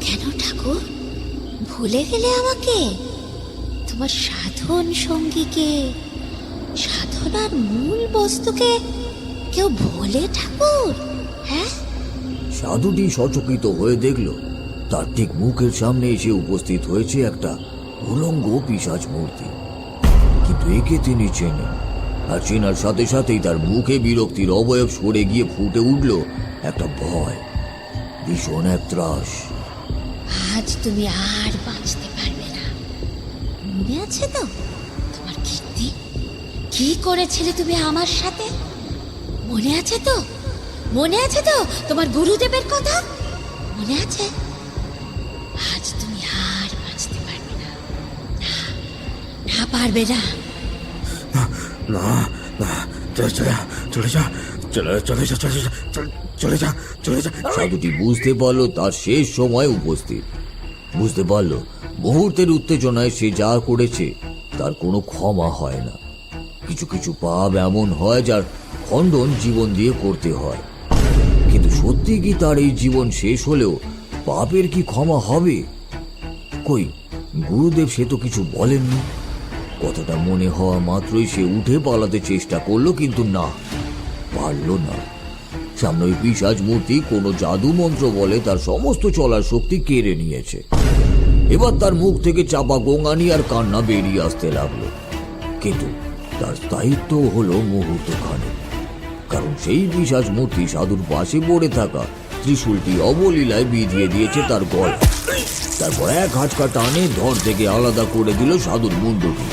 কেন ঠাকুর, ভুলে গেলে আমাকে? তোমার সাধন সঙ্গীকে, সাধনার মূল বস্তুকে কেউ ভোলে ঠাকুর? হ্যাঁ, সাধুটি সচকিত হয়ে দেখল তার ঠিক মুখের সামনে এসে উপস্থিত হয়েছে একটা উলঙ্গ পিশাচ মূর্তি। কিন্তু একে তিনি চেনেন, আর চেনার সাথে সাথেই তার মুখে বিরক্তির অবয়ব সরে গিয়ে ফুটে উঠল একটা ভয়, ভীষণ এক ত্রাস। আজ তুমি আর বাঁচতে পারবে না। মনে আছে তো তোমার কীর্তি? কি করেছিলে তুমি আমার সাথে? মনে আছে তো? মনে আছে তো তোমার গুরুদেবের কথা? মনে আছে? আজ তুমি আর বাঁচতে পারবে না, না পারবে না। না না, চলে যা। সাধুটি বুঝতে পারলো তার শেষ সময় উপস্থিত। বুঝতে পারলো মুহূর্তের উত্তেজনায় সে যা করেছে তার কোনো ক্ষমা হয় না। কিছু কিছু পাপ এমন হয় যার খণ্ডন জীবন দিয়ে করতে হয়। কিন্তু সত্যি কি তার এই জীবন শেষ হলেও পাপের কি ক্ষমা হবে? কই, গুরুদেব সে তো কিছু বলেননি। কথাটা মনে হওয়া মাত্রই সে উঠে পালাতে চেষ্টা করলো, কিন্তু না, পারল না। সামনে ওই পিশাচ মূর্তি কোনো জাদু মন্ত্র বলে তার সমস্ত চলার শক্তি কেড়ে নিয়েছে। এবার তার মুখ থেকে চাপা গোঙানি আর কান্না বেরিয়ে আসতে লাগলো। কিন্তু তার স্থায়িত্ব হলো মুহূর্তখানে, কারণ সেই পিশাচ মূর্তি সাধুর পাশে পড়ে থাকা ত্রিশূলটি অবলীলায় বিধিয়ে দিয়েছে তার গলা। তারপর এক হাঁচকা টানে ধর থেকে আলাদা করে দিল সাধুর মুন্ডটি।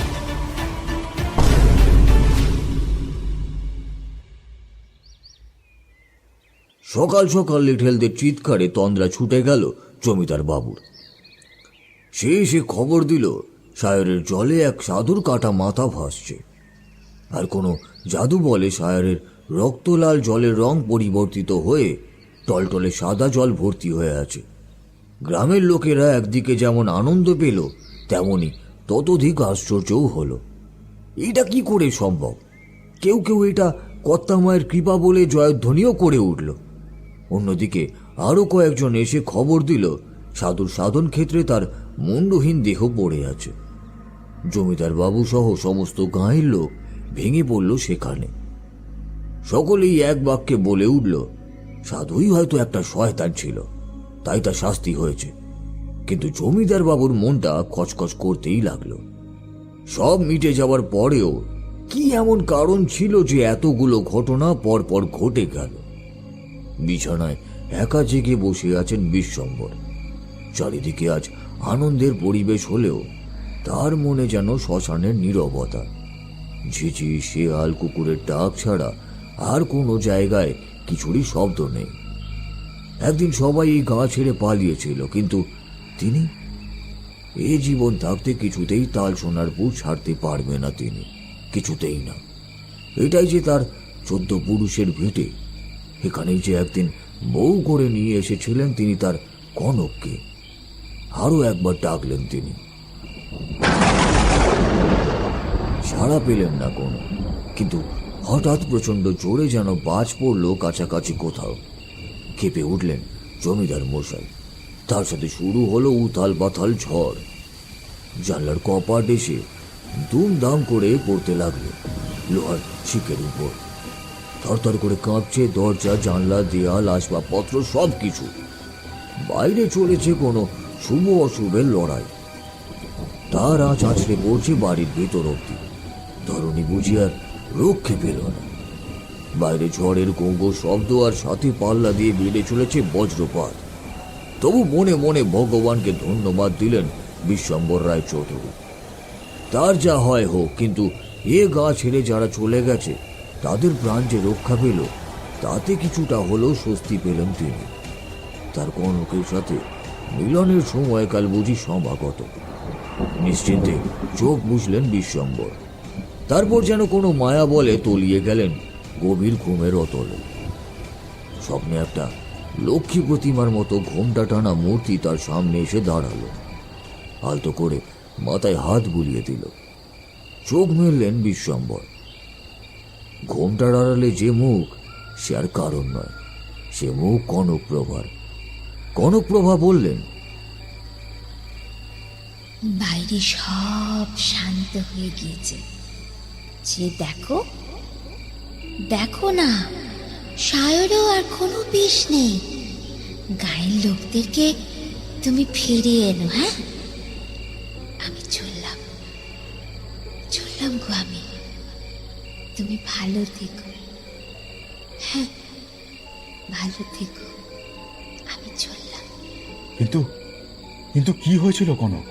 সকাল সকাল লিঠেলদের চিৎকারে তন্দ্রা ছুটে গেল জমিদার বাবুর। সে এসে খবর দিল সায়রের জলে এক সাধুর কাটা মাথা ভাসছে, আর কোনো জাদু বলে সায়রের রক্তলাল জলের রং পরিবর্তিত হয়ে টলটলে সাদা জল ভর্তি হয়ে আছে। গ্রামের লোকেরা একদিকে যেমন আনন্দ পেল, তেমনি ততোধিক আশ্চর্যও হলো। এটা কি করে সম্ভব? কেউ কেউ এটা কর্তামায়ের কৃপা বলে জয়ধ্বনিও করে উঠল। অন্যদিকে আরো কয়েকজন এসে খবর দিল সাধুর সাধন ক্ষেত্রে তার মুন্ডহীন দেহ পড়ে আছে। জমিদার বাবু সহ সমস্ত গাঁয়ের লোক ভেঙে পড়ল সেখানে। সকলেই এক বাক্যে বলে উঠল, সাধুই হয়তো একটা শয়তান ছিল, তাই তার শাস্তি হয়েছে। কিন্তু জমিদার বাবুর মনটা খচখচ করতেই লাগলো। সব মিটে যাওয়ার পরেও কি এমন কারণ ছিল যে এতগুলো ঘটনা পরপর ঘটে গেল? বিছানায় একা জেগে বসে আছেন বিশ্বম্বর। চারিদিকে আজ আনন্দের পরিবেশ হলেও তার মনে যেন শ্মশানের নীরবতা। ঝিঝি, শেয়াল, কুকুরের ডাক ছাড়া আর কোনো জায়গায় কিছুরই শব্দ নেই। একদিন সবাই এই গা ছেড়ে পালিয়েছিল, কিন্তু তিনি এ জীবন থাকতে কিছুতেই তাল সোনারপুর ছাড়তে পারবে না। তিনি কিছুতেই না। এটাই যে তার 14 পুরুষের ভিটে। এখানেই যে একদিন বউ করে নিয়ে এসেছিলেন তিনি তার কনককে। আরো একবার ডাকলেন তিনি, সাড়া পেলেন না কোনো। কিন্তু হঠাৎ প্রচন্ড জোরে যেন বাজ পড়ল কাছাকাছি কোথাও। কেঁপে উঠলেন জমিদার মশাই। তার সাথে শুরু হলো উথাল পাথাল ঝড়। জানলার কপাট এসে দুমদাম করে পড়তে লাগলো লোহার ছিকের উপর। থরথর করে কাঁপছে দরজা, জানলা, দেয়াল, আসবাবপত্র সবকিছু। বাইরে চলেছে কোনো শুভ অশুভের লড়াই। তার আঁচ আছড়ে পড়ছে বাড়ির ভেতর অব্দি। ধরণী বুঝি আর রক্ষে পেল না। বাইরে ঝড়ের গঙ্গো শব্দ, আর সাথে পাল্লা দিয়ে বেড়ে চলেছে বজ্রপাত। তবু মনে মনে ভগবানকে ধন্যবাদ দিলেন বিশ্বম্বর রায় চৌধুরী। তার যা হয় হোক, কিন্তু এ গা ছেড়ে যারা চলে গেছে তাদের প্রাণ যে রক্ষা পেল, তাতে কিছুটা হলেও স্বস্তি পেলেন তিনি। তার কনকের সাথে মিলনের সময়কাল বুঝি সমাগত। নিশ্চিন্তে চোখ বুঝলেন বিশ্বম্বর। তারপর যেন কোনো মায়া বলে তলিয়ে গেলেন গভীর ঘুমের অতলে। স্বপ্নে একটা লক্ষ্মী প্রতিমার মতো ঘোমটা টানা মূর্তি তার সামনে এসে দাঁড়ালো। আলতো করে মাথায় হাত বুলিয়ে দিল। চোখ মেললেন বিশ্বম্বর। ঘোমটার আড়ালে যে মুখ, সে আর কারণ নয়, সে মুখ কনকপ্রভার। কনকপ্রভা বললেন, বাইরে সব শান্ত হয়ে গিয়েছে, যে দেখো দেখো না, সায়রও আর কোনো বিষ নেই। গায়ের লোকদেরকে তুমি ফিরিয়ে এনো। হ্যাঁ, আমি চললাম গো, আমি। তুমি ভালো থেকো। হ্যাঁ, ভালো থেকো, আমি চললাম। কিন্তু কিন্তু কি হয়েছিল কনক?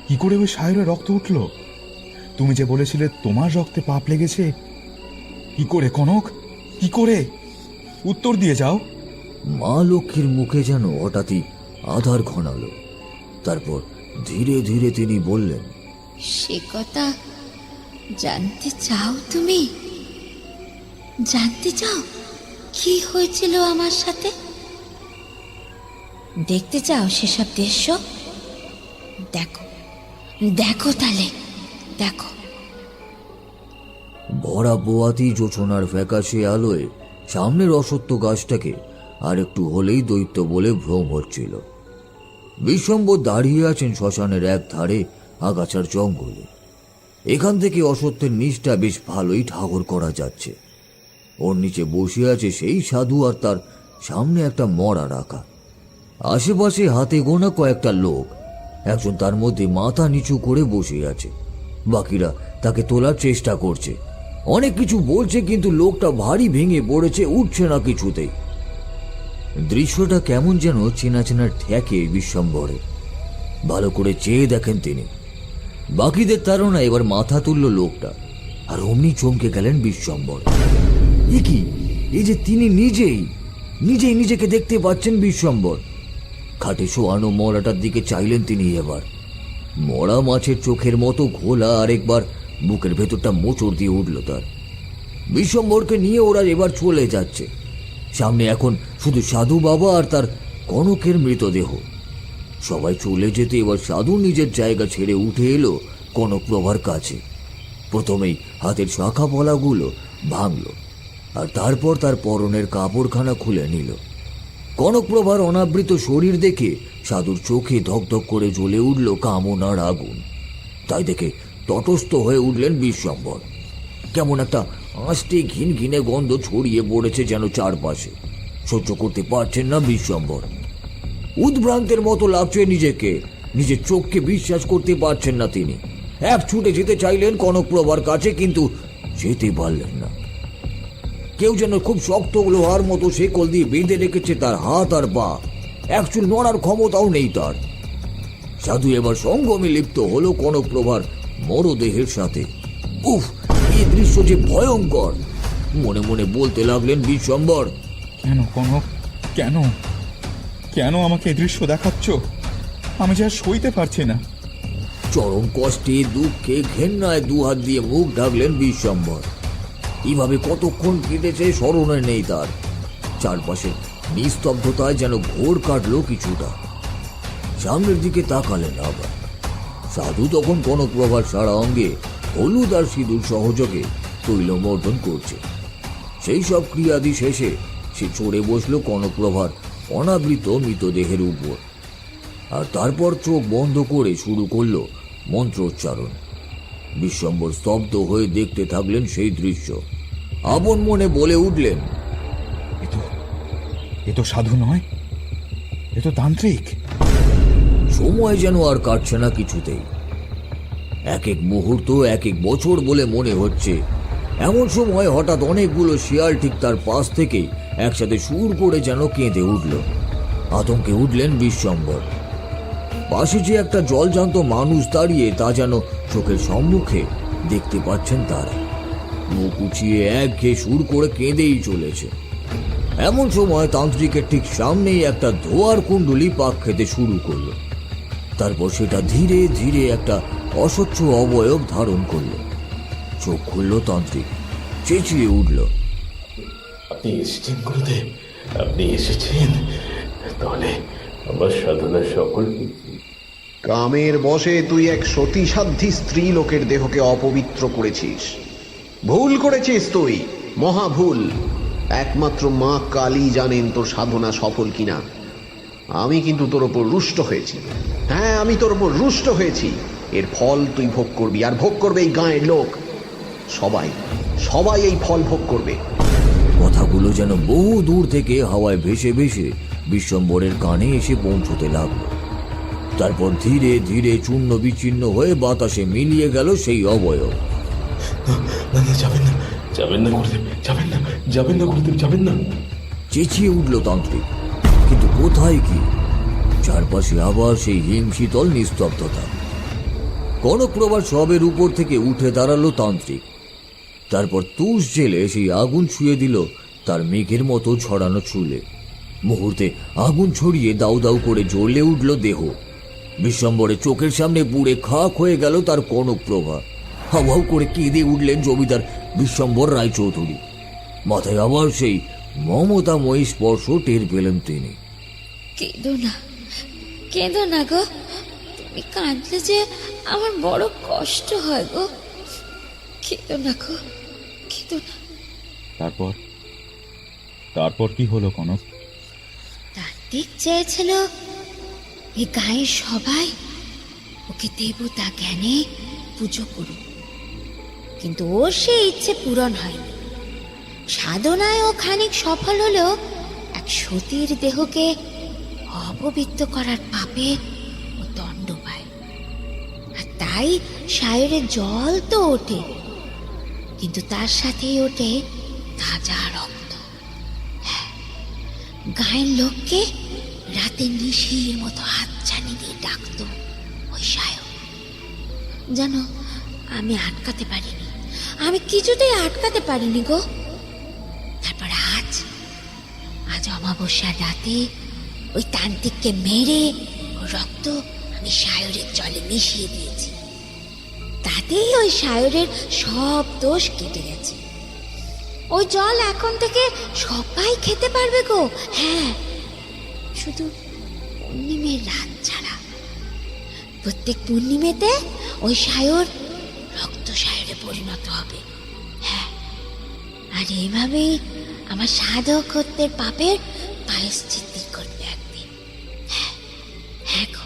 কি করে ওই সায়রের রক্ত উঠল? তুমি যে বলেছিলে তোমার রক্তে পাপ লেগেছে, কি করে কনক, কি করে? উত্তর দিয়ে যাও। মা লক্ষ্মীর মুখে যেন হঠাৎই আধার ঘনালো। তারপর ধীরে ধীরে তিনি বললেন, সে কথা জানতে চাও? তুমি জানতে চাও কি হয়েছিল আমার সাথে? দেখতে চাও সেসব দৃশ্য? দেখো দেখো, তাহলে দেখো। ভরা বোয়াতি জোছনার ফ্যাকাশে আলোয় সামনের অসত্য গাছটাকে আর একটু হলেই দৈত্য বলে ভ্রম হচ্ছিল। বিশ্বম্বর দাঁড়িয়ে আছেন শ্মশানের এক ধারে আগাছার জঙ্গলে। এখান থেকে অসত্যের নিচটা বেশ ভালোই ঠাকুর করা যাচ্ছে। ওর নিচে বসে আছে সেই সাধু, আর তার সামনে একটা মরা রাখা। আশেপাশে হাতে গোনা কয়েকটা লোক। একজন তার মধ্যে মাথা নিচু করে বসে আছে, বাকিরা তাকে তোলার চেষ্টা করছে। অনেক কিছু বলছে, কিন্তু লোকটা ভারী ভেঙে পড়েছে, উঠছে না কিছুতেই। দৃশ্যটা কেমন যেন চেনা চেনা ঠেকে বিশ্বম্বরে। ভালো করে চেয়ে দেখেন তিনি। বাকিদের তারা এবার মাথা তুলল লোকটা, আর অমনি চমকে গেলেন বিশ্বম্বর। এ কি, এই যে তিনি নিজেই নিজেকে দেখতে পাচ্ছেন বিশ্বম্বর। খাটে শোয়ানো মরাটার দিকে চাইলেন তিনি এবার। মরা মাছের চোখের মতো ঘোলা, আর একবার বুকের ভেতরটা মোচড় দিয়ে উঠল তার। বিশ্বম্বরকে নিয়ে ওরা এবার চলে যাচ্ছে। সামনে এখন শুধু সাধু বাবা আর তার কনকের মৃতদেহ। সবাই চলে যেতে এবার সাধু নিজের জায়গা ছেড়ে উঠে এলো কনকপ্রভার কাছে। প্রথমেই হাতের শাখা পলাগুলো ভাঙল, আর তারপর তার পরনের কাপড়খানা খুলে নিল। কনকপ্রভার অনাবৃত শরীর দেখে সাধুর চোখে ধকধক করে জ্বলে উঠল কামনার আগুন। তাই দেখে তটস্থ হয়ে উঠলেন বিশ্বম্বর। কেমন একটা আঁশটে ঘিন ঘিনে গন্ধ ছড়িয়ে পড়েছে যেন চারপাশে। সহ্য করতে পারছেন না বিশ্বম্বর। উদ্ভ্রান্তের মতো লাগছে নিজেকে, নিজের চোখকে বিশ্বাস করতে পারছেন না তিনি। এক ছুটে যেতে চাইলেন কনকপ্রভার কাছে, কিন্তু যেতে পারলেন না। কেউ যেন খুব শক্ত লোহার মতো শেকল দিয়ে বেঁধে রেখেছে তার হাত আর পা। একচুল নড়ার ক্ষমতাও নেই তার। সাধু এবার সঙ্গমে লিপ্ত হলো কনকপ্রভার মরদেহের সাথে। উফ, এই দৃশ্য যে ভয়ঙ্কর! মনে মনে বলতে লাগলেন বিশ্বম্বর, কেন কনক, কেন কেন আমাকে এই দৃশ্য দেখাচ্ছ? আমি যে আর সইতে পারছি না। চরম কষ্টে, দুঃখে, ঘেন্নায় দুহাত দিয়ে মুখ ঢাকলেন বিশ্বম্বর। এইভাবে কতক্ষণ কেটেছে স্মরণে নেই তার। চারপাশে নিস্তব্ধতায় যেন ঘোর কাটলো কিছুটা। সামনের দিকে তাকালেন আবার। সাধু তখন কনকপ্রভার সারা অঙ্গে হলুদ আর সিঁদুর সহযোগে তৈলমর্দন করছে। সেই সব ক্রিয়াদি শেষে সে চড়ে বসলো কনকপ্রভার অনাবৃত মৃতদেহের উপর, আর তারপর চোখ বন্ধ করে শুরু করলো মন্ত্রোচ্চারণ। বিশ্বম্বর স্তব্ধ হয়ে দেখতে থাকলেন সেই দৃশ্য। আপন মনে বলে উঠলেন, এ তো সাধু নয়, এ তো তান্ত্রিক। সময় যেন আর কাটছে না কিছুতেই। এক এক মুহূর্ত এক এক বছর বলে মনে হচ্ছে। এমন সময় হঠাৎ অনেকগুলো শিয়াল ঠিক তার পাশ থেকে একসাথে সুর করে যেন কেঁদে উঠল। আতঙ্কে উঠলেন বিশ্বম্বর। পাশে যে একটা জলজান্ত মানুষ দাঁড়িয়ে তা যেন চোখের সম্মুখে দেখতে পাচ্ছেন তারা। মুখ উঁচিয়ে একঘেয়ে সুর করে কেঁদেই চলেছে। এমন সময় তান্ত্রিকের ঠিক সামনেই একটা ধোয়ার কুণ্ডলি পাক খেতে শুরু করলো। তারপর সেটা ধীরে ধীরে একটা অস্বচ্ছ অবয়ব ধারণ করলো। চোখ খুলল তান্ত্রিক, চেঁচিয়ে উঠল, আপনি এসেছেন গুরুদেব, আপনি এসেছেন, তাহলে আমার সাধনা সফল হয়েছে। কামের বশে তুই এক সতীসাধ্যী স্ত্রী লোকের দেহকে অপবিত্র করেছিস। ভুল করেছিস তুই, মহা ভুল। একমাত্র মা কালী জানেন তোর সাধনা সফল কিনা। আমি কিন্তু তোর ওপর রুষ্ট হয়েছি। হ্যাঁ, আমি তোর ওপর রুষ্ট হয়েছি। এর ফল তুই ভোগ করবি, আর ভোগ করবে এই গাঁয়ের লোক। সবাই সবাই এই ফল ভোগ করবে। কথাগুলো যেন বহু দূর থেকে হাওয়ায় ভেসে ভেসে বিশ্বম্বরের কানে এসে পৌঁছতে লাগলো। তারপর ধীরে ধীরে চূর্ণ বিচ্ছিন্ন হয়ে বাতাসে মিলিয়ে গেল সেই অবয়ব। না না, যাবেন না, যাবেন না গুরুদেব, যাবেন না, যাবেন না গুরুদেব, যাবেন না। চেঁচিয়ে উঠল তান্ত্রিক, কিন্তু কোথায় কি? চারপাশে আবার সেই হিমশীতল নিস্তব্ধতা। কনকপ্রভার সবের উপর থেকে উঠে দাঁড়ালো তান্ত্রিক। তারপর তুষ জেলে সেই আগুন ছুঁয়ে দিল তার মেঘের মতো ছড়ানো চুলে। মুহূর্তে আগুন ছড়িয়ে দাউ দাউ করে জ্বলে উঠল দেহ। বিশ্বম্বরে চোখের সামনে পুড়ে খাক হয়ে গেল তার কনকপ্রভা। হাউ করে কেঁদে উঠলেন জমিদার বিশ্বম্বর রায়চৌধুরী। মাথায় আবার সেই মমতাময়ী স্পর্শ টের পেলেন তিনি। কেঁদো না গো, তুমি কাঁদলে যে আমার বড় কষ্ট হয় গো। কেঁদো না গো, কেঁদো না। তারপর কি হলো কনক? তান্ত্রিক চেয়েছিল এই গায়ের সবাই ওকে দেবতা জ্ঞানে পুজো করুক, কিন্তু ওর সে ইচ্ছে পূরণ হয়নি। সাধনায় ও খানিক সফল হলেও এক সতীর দেহকে অপবিত্র করার পাপে ও দণ্ড পায়। আর তাই সায়রের জল তো ওঠে, কিন্তু তার সাথেই ওঠে তাজা রক্ত। হ্যাঁ, গায়ের লোককে রাতে নিশির মতো হাতছানি দিয়ে ডাকত ওই সায়র। জানো, আমি আটকাতে পারিনি, আমি কিছুতেই আটকাতে পারিনি গো। তারপর আজ অমাবস্যার রাতে ওই তান্ত্রিককে মেরে ওর রক্ত আমি সায়রের জলে মিশিয়ে দিয়েছি। তাতেই ওই সায়রের সব দোষ কেটে গেছে। ওই জল এখন থেকে সবাই খেতে পারবে গো। হ্যাঁ, শুধু পূর্ণিমের রাত ছাড়া। প্রত্যেক পূর্ণিমেতে ওই সায়র রক্ত সায়রে পরিণত হবে। হ্যাঁ, আর এভাবেই আমার সাধক হত্যের পাপের প্রায়শ্চিত্ত করবে একদিন। হ্যাঁ, হ্যাঁ গো।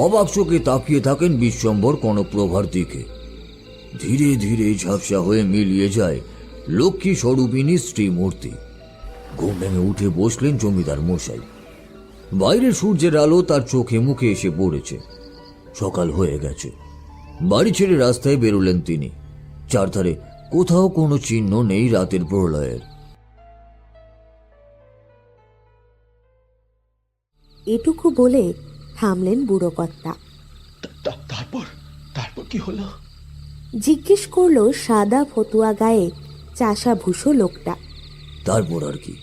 অবাক চোখে তাকিয়ে থাকেন বিশ্বম্বর কনকপ্রভার দিকে। ধীরে ধীরে ঝাপসা হয়ে মিলিয়ে যায় লক্ষ্মী স্বরূপিণী শ্রীমূর্তি। ঘুম ভেঙে উঠে বসলেন জমিদার মশাই। বাইরে সূর্যের আলো তার চোখে মুখে এসে পড়েছে। সকাল হয়ে গেছে। বাড়ি ছেড়ে রাস্তায় বেরোলেন তিনি। চারধারে কোথাও কোনো চিহ্ন নেই রাতের প্রলয়ের। এটুকু বলে থামলেন বুড়ো কর্তা। তারপর কি হলো? জিজ্ঞেস করলো সাদা ফতুয়া গায়ে চাষা ভুষো লোকটা। তারপর আর কি,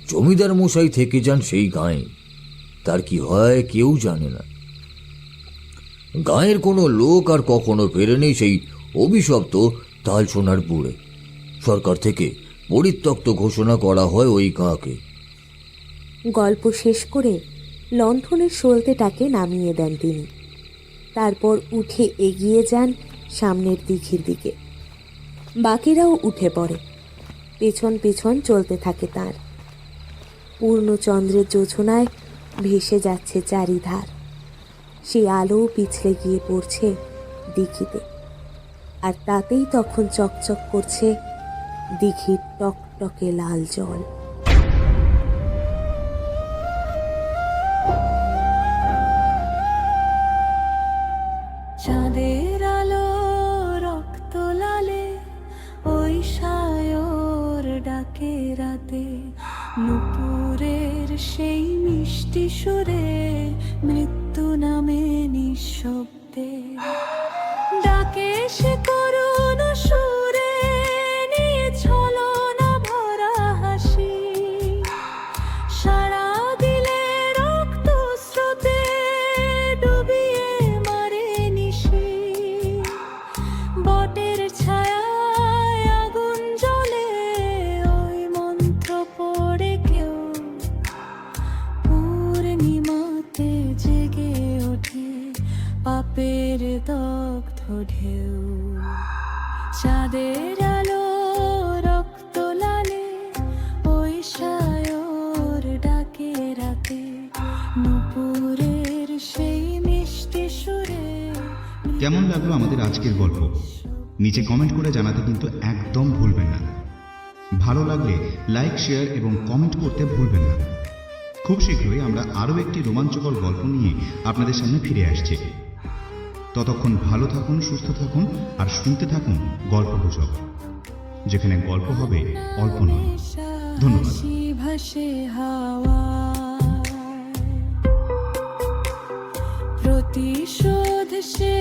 জমিদার মশাই থেকে যান সেই গায়ে। তার কি হয় কেউ জানে না। গায়ের কোনো লোক আর কখনো ফেরেনি সেই অভিশপ্ত তালসোনারপুরে। সরকার থেকে পরিত্যক্ত ঘোষণা করা হয় ওই গাঁকে। গল্প শেষ করে লণ্ঠনের সলতেটাকে নামিয়ে দেন তিনি। তারপর উঠে এগিয়ে যান সামনের দিঘির দিকে। বাকিরাও উঠে পড়ে, পেছন পেছন চলতে থাকে তার। পূর্ণচন্দ্রের জোছনায় ভেসে যাচ্ছে চারিধার। সেই আলো পিছলে গিয়ে পড়ছে দিঘিতে, আর তাতেই তখন চকচক করছে দিঘির টকটকে লাল জল। চাঁদের আলো রক্ত লালে ওই সায়র ডাকে রাতে নুপুরের সেই মিশ মিষ্টি সুরে মৃত্যু নামে নিঃশব্দে ডাকে সে করুণ সুরে নিয়ে ছলনা ভরা হাসি সারা দিলে রক্ত স্রোতে ডুবিয়ে মারে নিশি বটের ছায়ায় আগুন জ্বলে ওই মন্ত্র পড়ে কেউ পূর্ণিমাতে জেগে ওঠে পাপের দগ্ধ ঢেউ চাঁদের আলো রক্ত লালে ওই সায়র ডাকে রাতে নুপুরের সেই মিষ্টি সুরে। কেমন লাগলো আমাদের আজকের গল্প নিচে কমেন্ট করে জানাতে কিন্তু একদম ভুলবেন না। ভালো লাগলে লাইক, শেয়ার এবং কমেন্ট করতে ভুলবেন না। খুব শীঘ্রই আমরা আরও একটি রোমাঞ্চকর গল্প নিয়ে আপনাদের সামনে ফিরে আসছি। ততক্ষণ ভালো থাকুন, সুস্থ থাকুন আর শুনতে থাকুন গল্পগুজব, যেখানে গল্প হবে অল্প নয়। ধন্যবাদ। ভাসে হাওয়া প্রতিশোধ সে